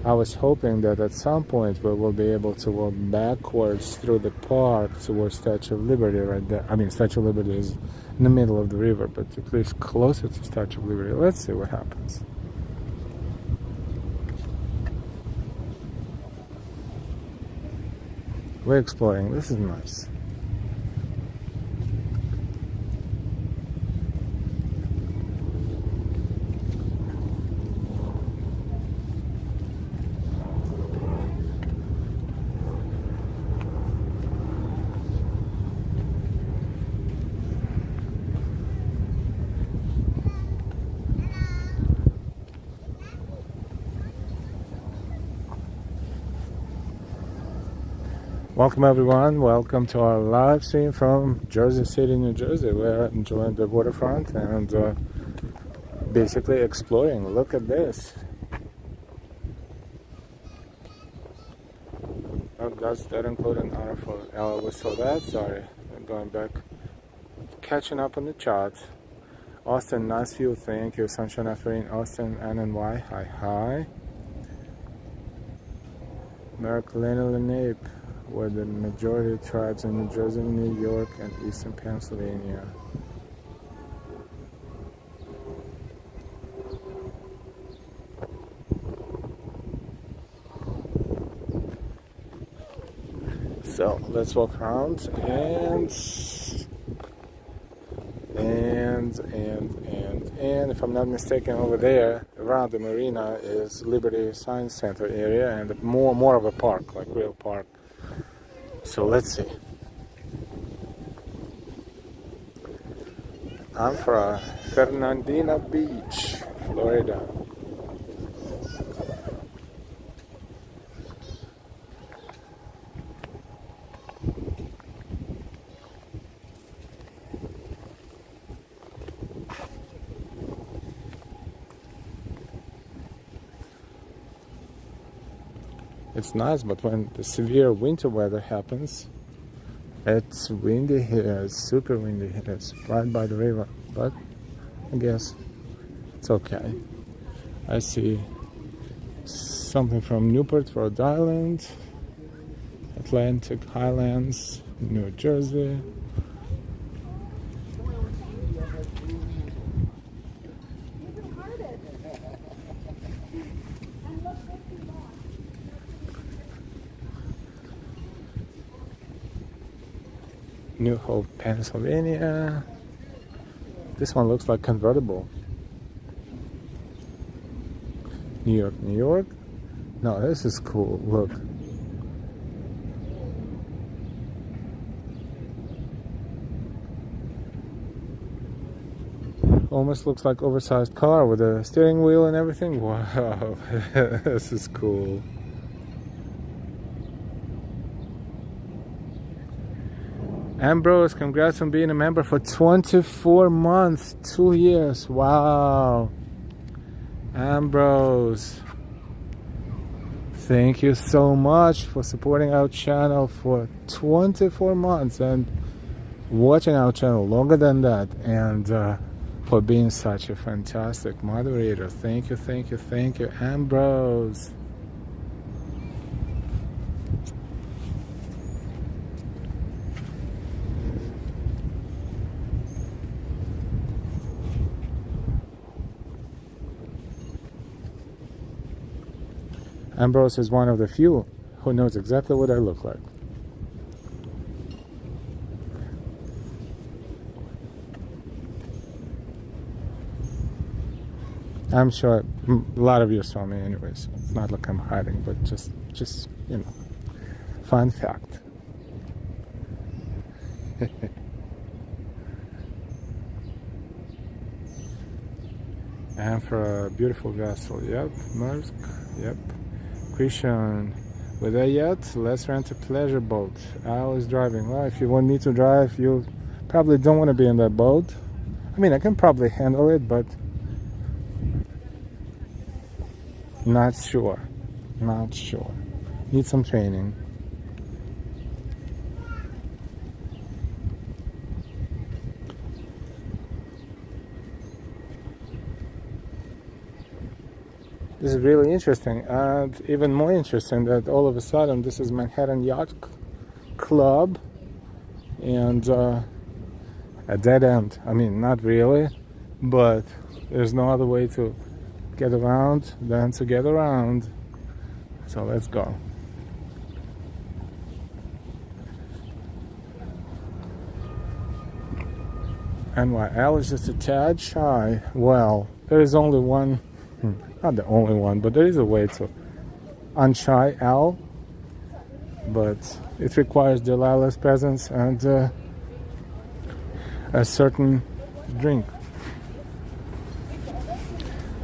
I was hoping that at some point we will be able to walk backwards through the park towards Statue of Liberty right there. I mean, Statue of Liberty is in the middle of the river, but at least closer to Statue of Liberty. Let's see what happens. We're exploring. This is nice. Welcome everyone, welcome to our live stream from Jersey City, New Jersey. We're enjoying the waterfront and basically exploring. Look at this. Oh, does that include an hour for we saw that, sorry. I'm going back. Catching up on the charts. Austin, nice view, thank you. Sunshine Afternoon, Austin, NNY, hi. Merklina Lenape, where the majority of tribes in New Jersey, New York, and eastern Pennsylvania. So let's walk around and if I'm not mistaken, over there around the marina is Liberty Science Center area and more of a park, like real park. So let's see. I'm from Fernandina Beach, Florida. It's nice, but when the severe winter weather happens, it's windy here, it's super windy here, it's right by the river, but I guess it's okay. I see something from Newport, Rhode Island, Atlantic Highlands, New Jersey. New Hope, Pennsylvania. This one looks like convertible. New York, New York. No, this is cool. Look. Almost looks like oversized car with a steering wheel and everything. Wow, this is cool. Ambrose, congrats on being a member for 24 months, 2 years. Wow. Ambrose, thank you so much for supporting our channel for 24 months and watching our channel longer than that, and for being such a fantastic moderator. Thank you, Ambrose. Ambrose is one of the few who knows exactly what I look like. I'm sure a lot of you saw me anyway, so it's not like I'm hiding, but just you know, fun fact. And for a beautiful vessel, yep, Maersk, yep. Christian, were there yet? Let's rent a pleasure boat. Al is driving. Well, if you want me to drive, you probably don't want to be in that boat. I mean, I can probably handle it, but not sure. Need some training. This is really interesting, and even more interesting that all of a sudden this is Manhattan Yacht Club and a dead end. I mean, not really, but there's no other way to get around than to get around. So let's go. NYL is just a tad shy. Well, there is only one. Not the only one, but there is a way to unshy L, but it requires Delilah's presence and a certain drink.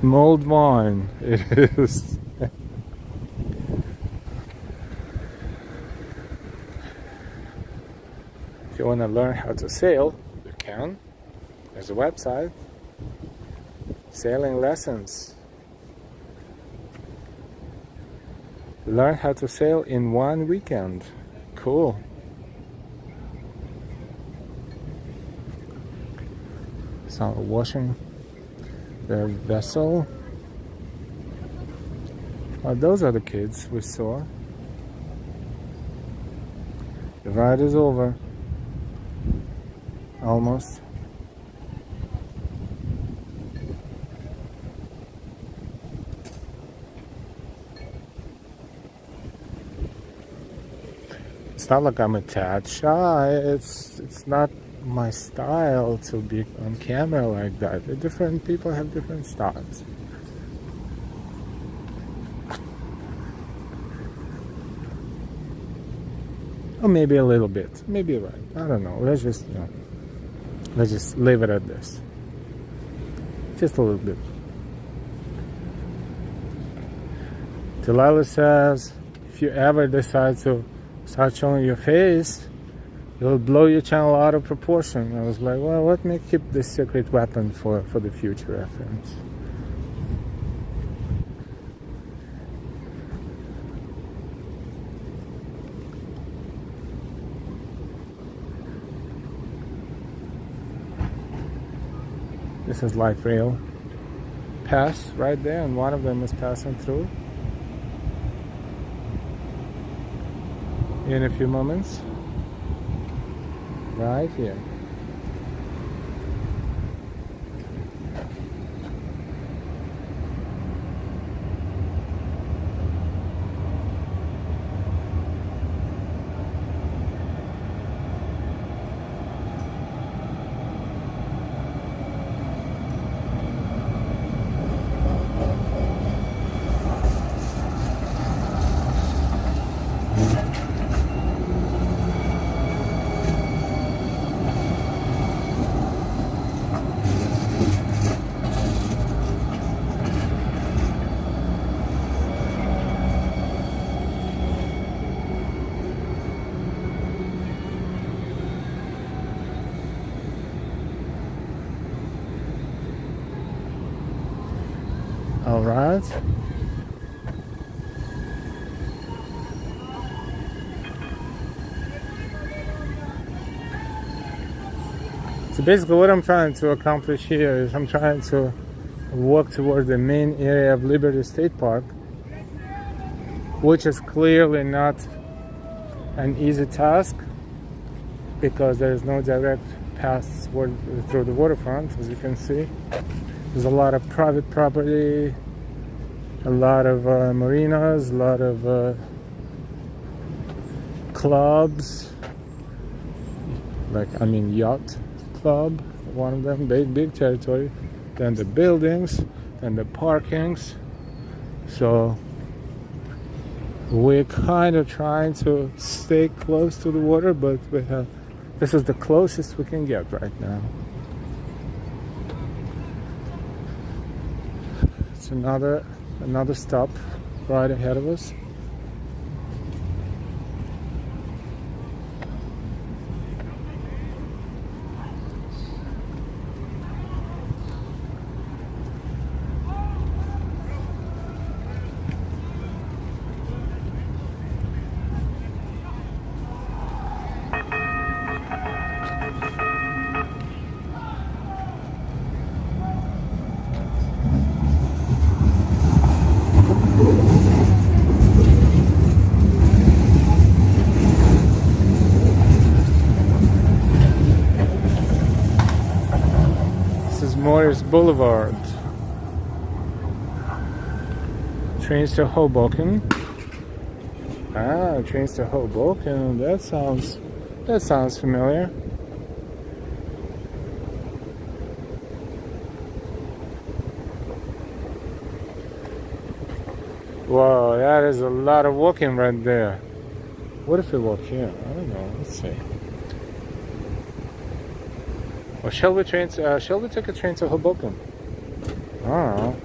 Mulled wine, it is. If you want to learn how to sail, you can. There's a website. Sailing lessons. Learn how to sail in one weekend. Cool. So washing the vessel. Oh, those are the kids we saw. The ride is over. Almost. It's not like I'm a tad shy. It's not my style to be on camera like that. Different people have different styles. Or maybe a little bit. Maybe you're right. I don't know. Let's just leave it at this. Just a little bit. Delilah says, if you ever decide to start showing your face, you'll blow your channel out of proportion. I was like, well, let me keep this secret weapon for the future reference. This is light rail pass right there, and one of them is passing through in a few moments. Right here. All right. So basically what I'm trying to accomplish here is I'm trying to walk toward the main area of Liberty State Park, which is clearly not an easy task because there is no direct path through the waterfront, as you can see. There's a lot of private property, a lot of marinas, a lot of clubs, yacht club, one of them, big territory, then the buildings, then the parkings. So we're kind of trying to stay close to the water, but this is the closest we can get right now. It's another stop right ahead of us. Morris Boulevard. Trains to Hoboken. Ah, trains to Hoboken. That sounds familiar. Wow, that is a lot of walking right there. What if we walk here? I don't know. Let's see. Or shall we take a train to Hoboken? I don't know.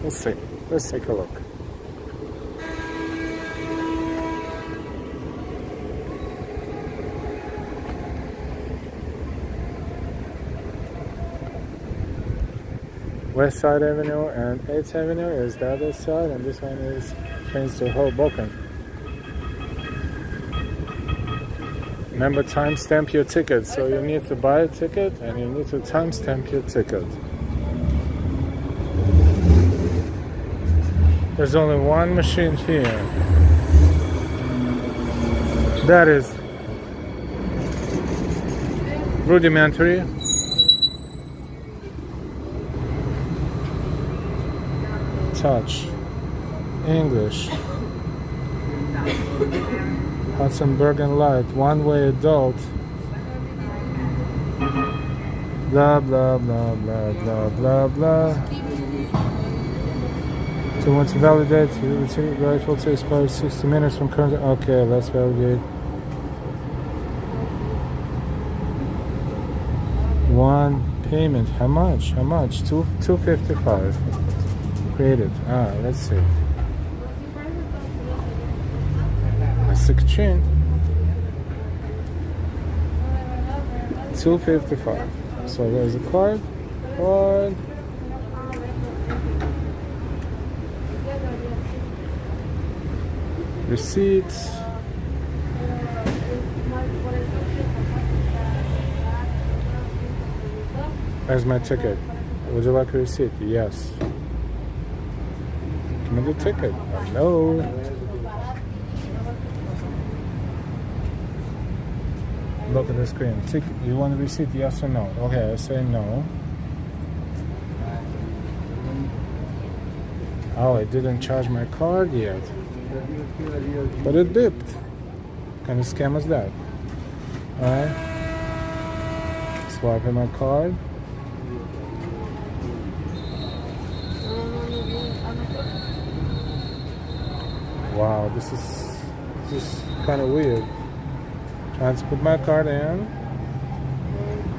Let's see. Let's take a look. West Side Avenue and 8th Avenue is the other side, and this one is trains to Hoboken. Remember, timestamp your ticket. So you need to buy a ticket and you need to timestamp your ticket. There's only one machine here. That is rudimentary. Touch. English. Hudson Bergen Light. One-way adult. Blah, blah, blah, blah, blah, blah, blah. So once you validate, you receive right will take about 60 minutes from current. Okay, let's validate. One payment. How much? How much? $2.55. Created. Let's see. Let's exchange. $2.55. So there's a card. Card. Receipts. There's my ticket. Would you like a receipt? Yes. Give me the ticket. Hello. Look at the screen. Ticket. You want a receipt? Yes or no? Okay, I say no. Oh, it didn't charge my card yet. But it dipped. What kind of scam is that? Alright. Swiping my card. Wow, this is kind of weird. Trying to put my card in.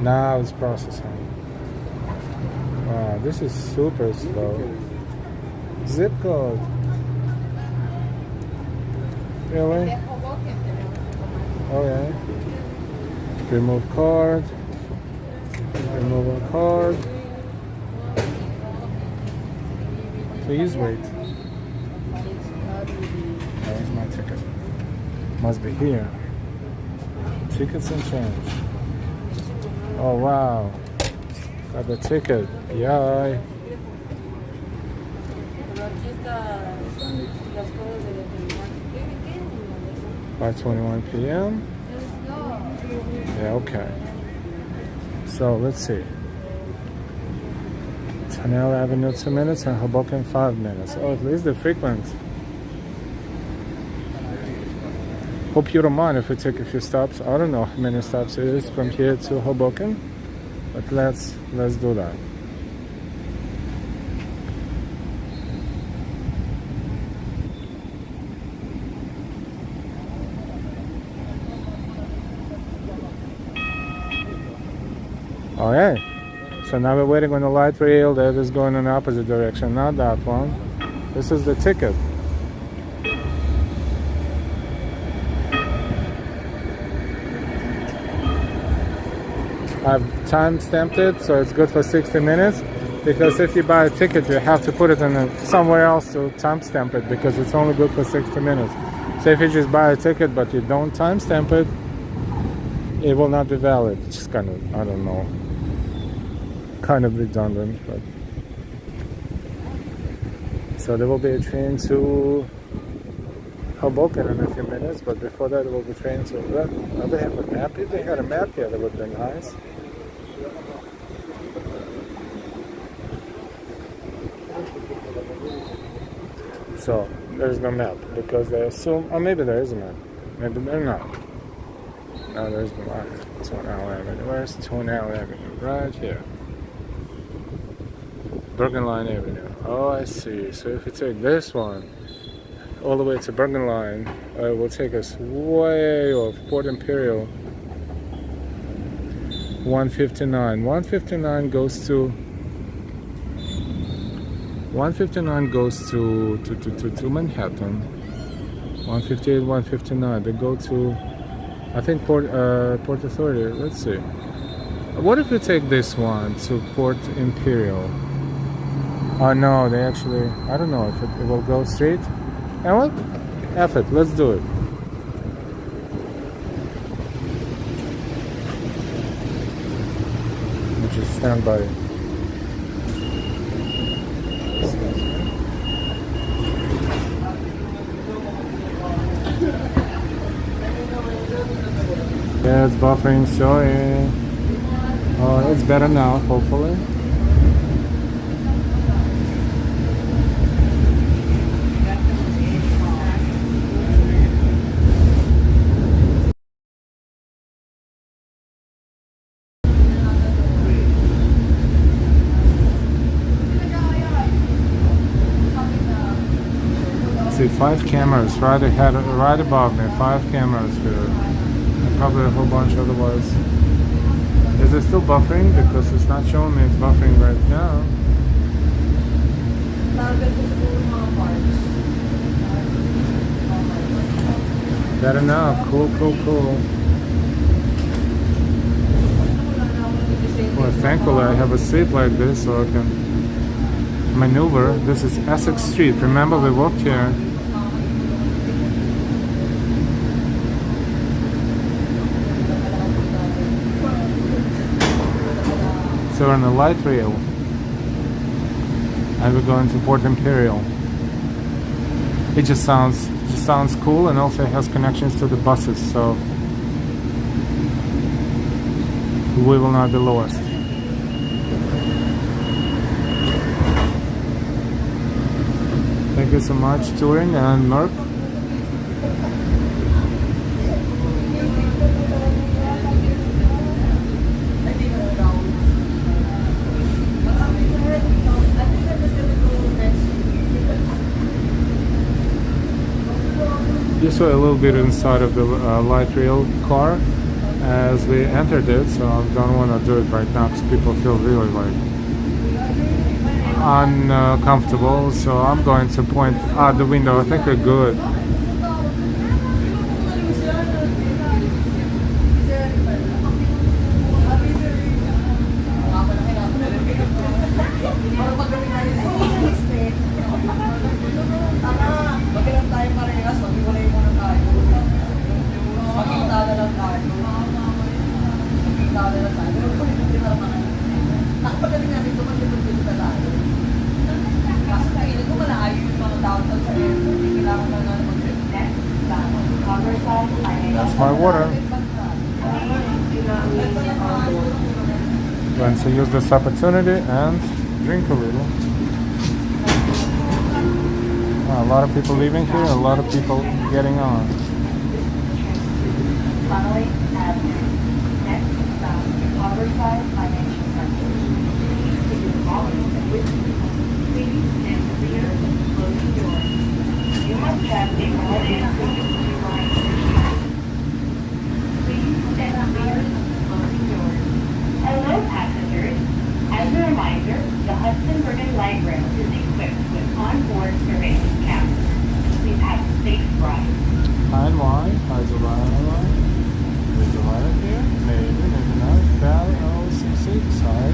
Now it's processing. Wow, this is super slow. Zip code. Really? Okay. Remove card. Remove a card. Please wait. There's my ticket. Must be here. Tickets and change. Oh wow. Got the ticket. Yay. 5:21 p.m. Yeah, okay. So let's see. Canal Avenue 2 minutes and Hoboken 5 minutes. Oh, at least they're frequent. Hope you don't mind if we take a few stops. I don't know how many stops it is from here to Hoboken, but let's do that. Okay, so now we're waiting on the light rail that is going in the opposite direction, not that one. This is the ticket. I've time stamped it, so it's good for 60 minutes. Because if you buy a ticket, you have to put it in somewhere else to time stamp it, because it's only good for 60 minutes. So if you just buy a ticket but you don't time stamp it, it will not be valid. It's just kind of, I don't know, kind of redundant. But so there will be a train to Hoboken in a few minutes, but before that there will be a train to, oh, they have a map. If they had a map here, that would have been nice. So there's no map because they assume, or maybe there is a map, maybe they're not. No, there's the line. Canal Avenue. Where's Canal Avenue? Right here. Bergen Line Avenue. Oh, I see. So if we take this one all the way to Bergen Line, it will take us way off Port Imperial. 159. 159 goes to 159 goes to Manhattan. 158, 159. They go to, I think, Port Authority. Let's see. What if we take this one to Port Imperial? Oh no, they actually, I don't know if it will go straight. And what? F it, let's do it. We'll just stand by. Yeah, it's buffering, sorry. Oh, it's better now, hopefully. See, 5 cameras right ahead, right above me. 5 cameras here, and probably a whole bunch otherwise. Is it still buffering? Because it's not showing me it's buffering right now. Better now. Cool, cool, cool. Well, thankfully I have a seat like this so I can maneuver. This is Essex Street. Remember we walked here. So we're on the light rail and we're going to Port Imperial. It just sounds cool, and also it has connections to the buses, so we will not be lost. Thank you so much, Touring and Merck. You saw a little bit inside of the light rail car as we entered it, so I don't want to do it right now because people feel really like uncomfortable. So I'm going to point out the window. I think we're good. That's my water. Going to use this opportunity and drink a little. A lot of people leaving here, a lot of people getting on. Hello passengers. As a reminder, the Hudson Bergen Light Rail is equipped with onboard surveillance cameras. Please have a safe ride. Hi and why? How's the line? Is the line here? Maybe not. Valley 066, hi.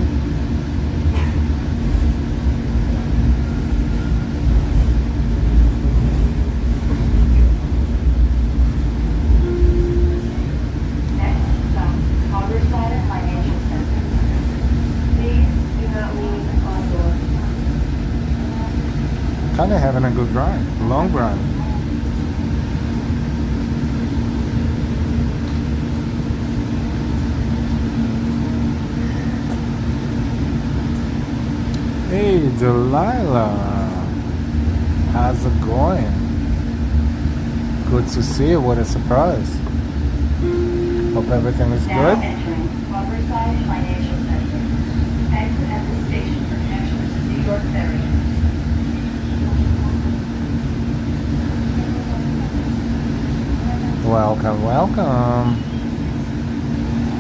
Kind of having a good drive, long drive. Hey Delilah, how's it going? Good to see you, what a surprise. Hope everything is Now good. entering Waterfront Financial Center. Exit at the station for connections to New York Ferry. Welcome, welcome.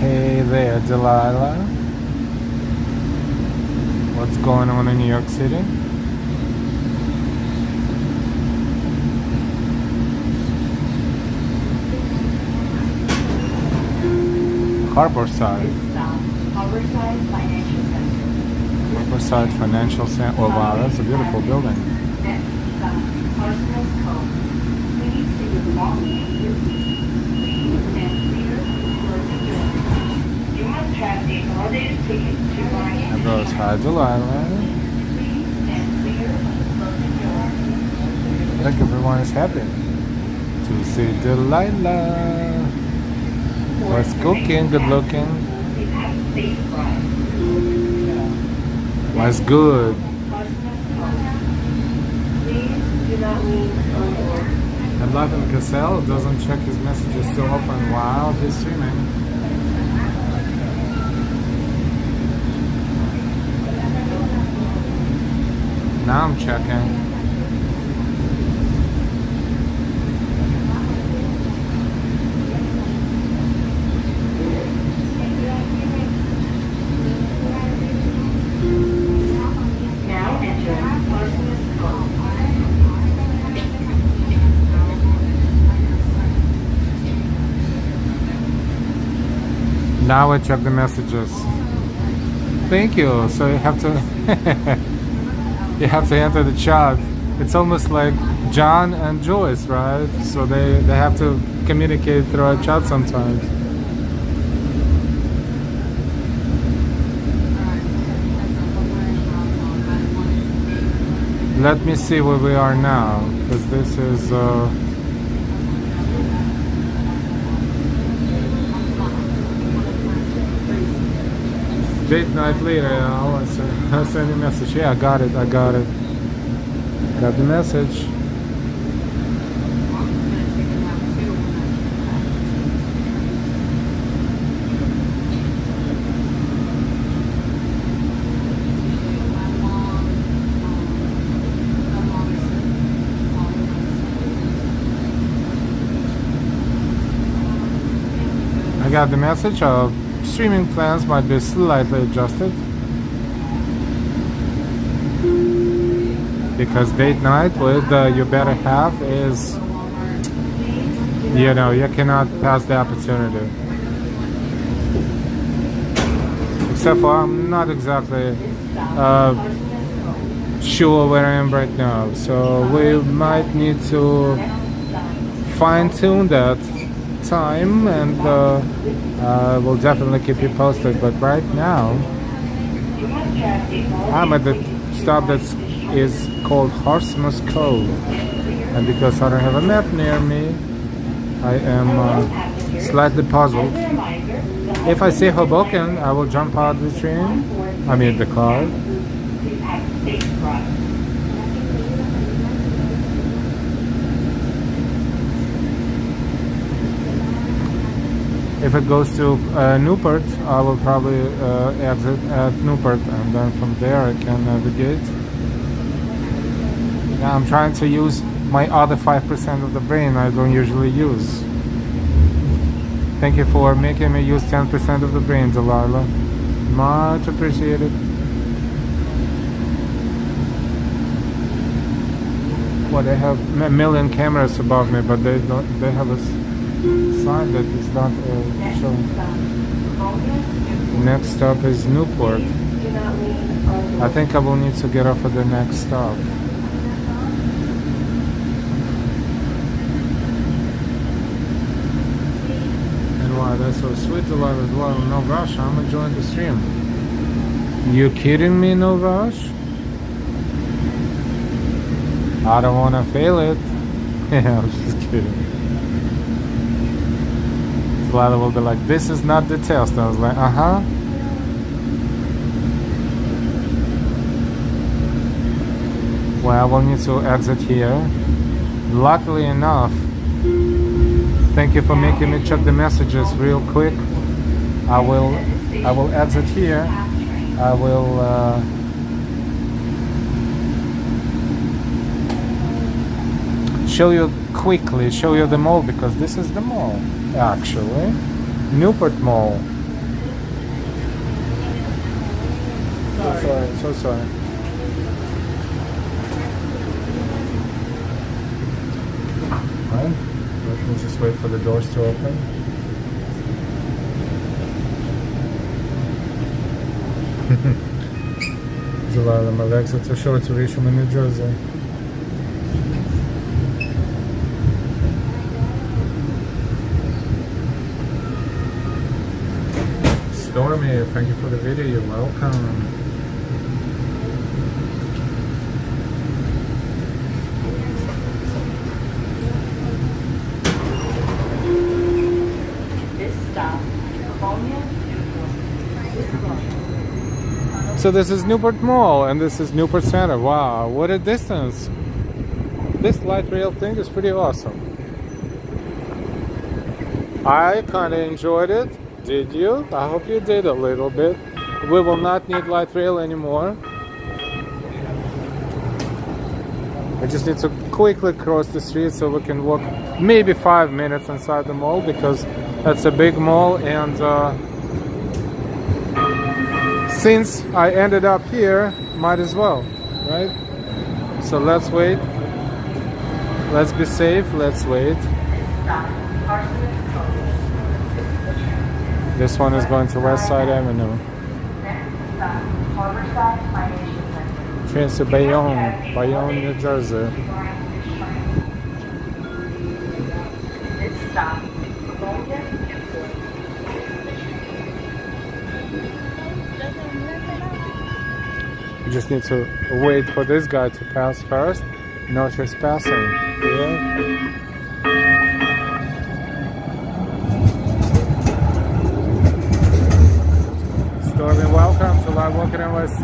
Hey there, Delilah. What's going on in New York City? Harborside. Harborside Financial Center. Riverside Financial Center. Oh wow, that's a beautiful building. Next stop, Parsons Cove. Please see your belongings with you. Please stand clear of closing doors. You must have a holiday ticket to Marina. There goes Hi Delilah. Please stand clear of closing doors. I think everyone is happy to see Delilah. What's cooking? Good looking. Please have a safe ride. What's good? Please do not leave on board. I love him. Cassell doesn't check his messages so often while he's streaming. Now I'm checking. Now entering Parsons Cove. Now I check the messages. Thank you. So you have to you have to enter the chat. It's almost like John and Joyce, right? So they have to communicate through a chat sometimes. Let me see where we are now, because this is date night later. I'll send you a message. Yeah, I got it. Got the message. I got the message. Streaming plans might be slightly adjusted because date night with your better half is, you know, you cannot pass the opportunity. Except for I'm not exactly sure where I am right now, so we might need to fine-tune that time, and we'll definitely keep you posted. But right now I'm at the stop that is called Horseman's Cove, and because I don't have a map near me, I am slightly puzzled. If I see Hoboken, I will jump out the train, I mean the car. If it goes to Newport, I will probably exit at Newport, and then from there I can navigate. Now I'm trying to use my other 5% of the brain I don't usually use. Thank you for making me use 10% of the brain, Delilah. Much appreciated. Well, they have a million cameras above me, but they don't. They have a sign that it's not showing. Next stop is Newport. I think I will need to get off at the next stop. And wow, that's so sweet, a lot as well. No rush, I'm enjoying the stream. You kidding me, no rush? I don't want to fail it. Yeah, I'm just kidding. Lila will be like, this is not the test. I was like, uh-huh. Well, I will need to exit here. Luckily enough, thank you for making me check the messages real quick. I will exit here. I will show you the mall, because this is the mall. Actually, Newport Mall. So sorry. Right, we'll just wait for the doors to open. називали. My legs are too short to reach from New Jersey. Stormy, thank you for the video. You're welcome. This stop, California, Newport. So this is Newport Mall and this is Newport Center. Wow, what a distance. This light rail thing is pretty awesome. I kind of enjoyed it. Did you? I hope you did a little bit. We will not need light rail anymore. I just need to quickly cross the street so we can walk maybe 5 minutes inside the mall, because that's a big mall, and since I ended up here, might as well, right? So let's wait. Let's be safe. Let's wait. This one is going to West Side Avenue. Trains to Bayonne, New Jersey. You just need to wait for this guy to pass first. No trespassing. Yeah. Stormy, welcome to Live Walking NYC.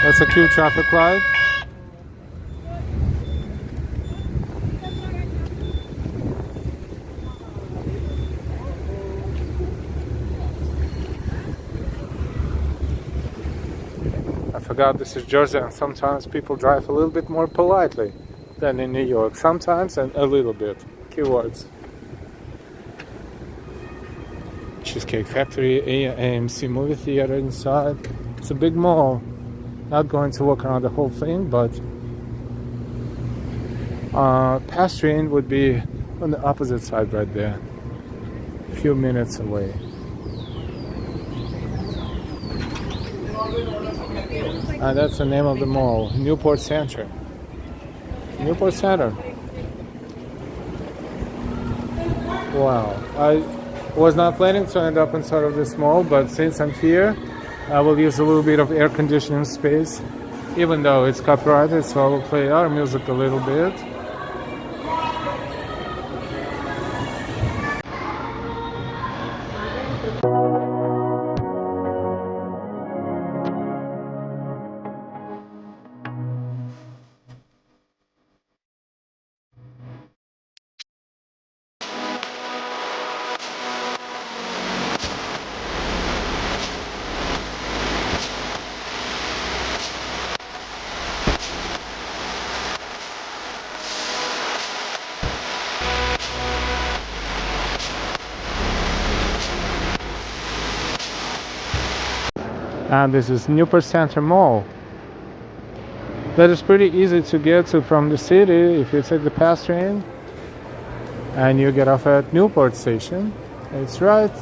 That's a cute traffic light. I forgot this is Jersey, and sometimes people drive a little bit more politely than in New York. Sometimes, and a little bit. Keywords. Cheesecake Factory, AMC movie theater inside. It's a big mall. Not going to walk around the whole thing, but pass train would be on the opposite side right there. A few minutes away. And that's the name of the mall, Newport Center. Newport Center. Wow. I was not planning to end up inside of this mall, but since I'm here, I will use a little bit of air conditioning space, even though it's copyrighted, so I will play our music a little bit. And this is Newport Center Mall. That is pretty easy to get to from the city if you take the pass train and you get off at Newport Station. It's right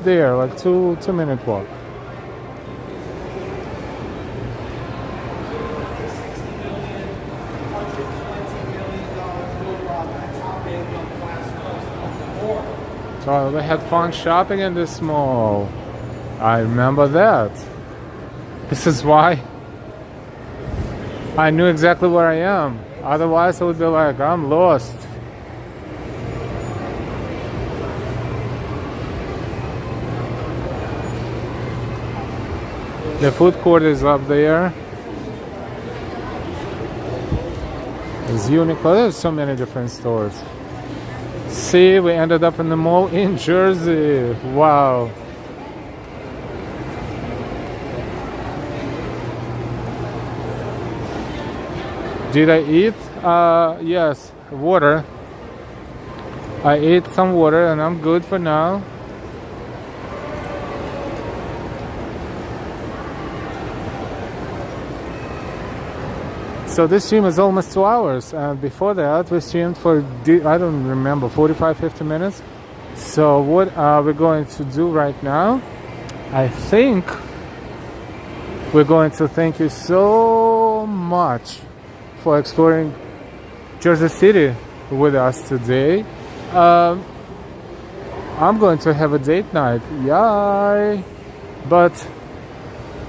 there, like two-minute walk. So they had fun shopping in this mall. I remember that. This is why I knew exactly where I am. Otherwise I would be like, I'm lost. The food court is up there. There's Uniqlo. There's so many different stores. See, we ended up in the mall in Jersey. Wow. Did I eat? Yes, water. I ate some water and I'm good for now. So this stream is almost 2 hours, and before that we streamed for I don't remember 45-50 minutes. So what are we going to do right now? I think we're going to thank you so much for exploring Jersey City with us today. I'm going to have a date night, yay! But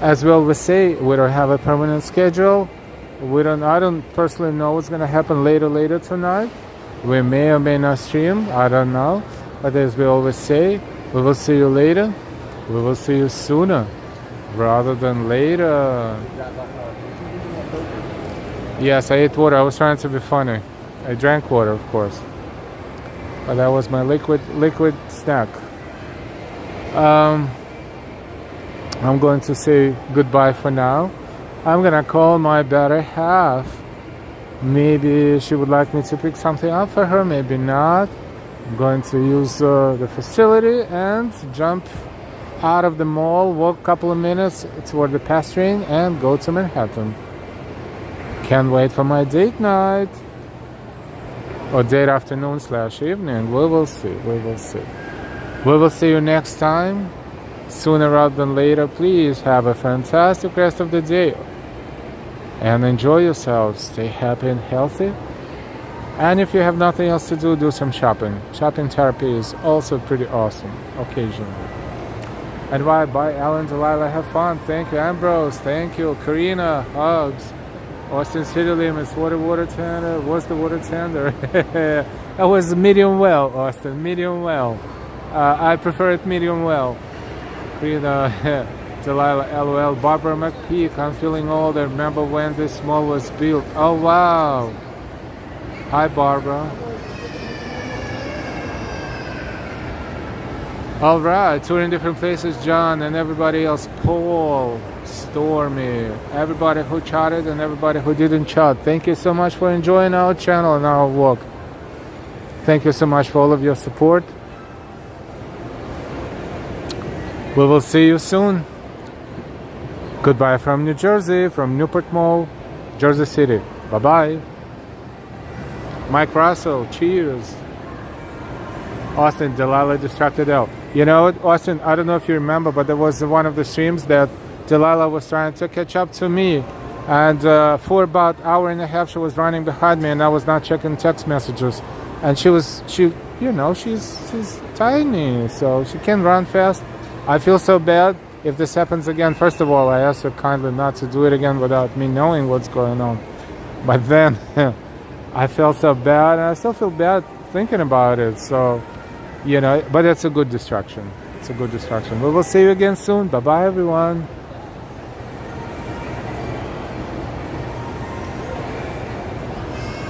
as we always say, we don't have a permanent schedule. I don't personally know what's gonna happen later tonight. We may or may not stream, I don't know. But as we always say, we will see you later. We will see you sooner rather than later. Yes, I ate water. I was trying to be funny. I drank water, of course. But that was my liquid snack. I'm going to say goodbye for now. I'm gonna call my better half. Maybe she would like me to pick something up for her, maybe not. I'm going to use the facility and jump out of the mall, walk a couple of minutes toward the pass train and go to Manhattan. Can't wait for my date night. Or date afternoon/evening. We will see. We will see. We will see you next time. Sooner rather than later. Please have a fantastic rest of the day. And enjoy yourselves. Stay happy and healthy. And if you have nothing else to do some shopping. Shopping therapy is also pretty awesome occasionally. And bye, Alan, Delilah. Have fun. Thank you, Ambrose. Thank you, Karina. Hugs. Austin City Limits, water tender. What's the water tender? That was medium well, Austin, medium well. I prefer it medium well. Karina, Delilah, LOL. Barbara McPeak, I'm feeling old. I remember when this mall was built. Oh, wow. Hi, Barbara. All right, touring different places, John, and everybody else. Paul, Stormy, everybody who chatted and everybody who didn't chat. Thank you so much for enjoying our channel and our walk. Thank you so much for all of your support. We will see you soon. Goodbye from New Jersey, from Newport Mall, Jersey City. Bye-bye. Mike Russell, cheers. Austin, Delilah distracted out. You know what, Austin, I don't know if you remember, but there was one of the streams that Delilah was trying to catch up to me. And for about an hour and a half, she was running behind me and I was not checking text messages. And she's tiny, so she can't run fast. I feel so bad if this happens again. First of all, I asked her kindly not to do it again without me knowing what's going on. But then I felt so bad, and I still feel bad thinking about it. So, you know, but it's a good distraction. It's a good distraction. We will see you again soon. Bye-bye, everyone.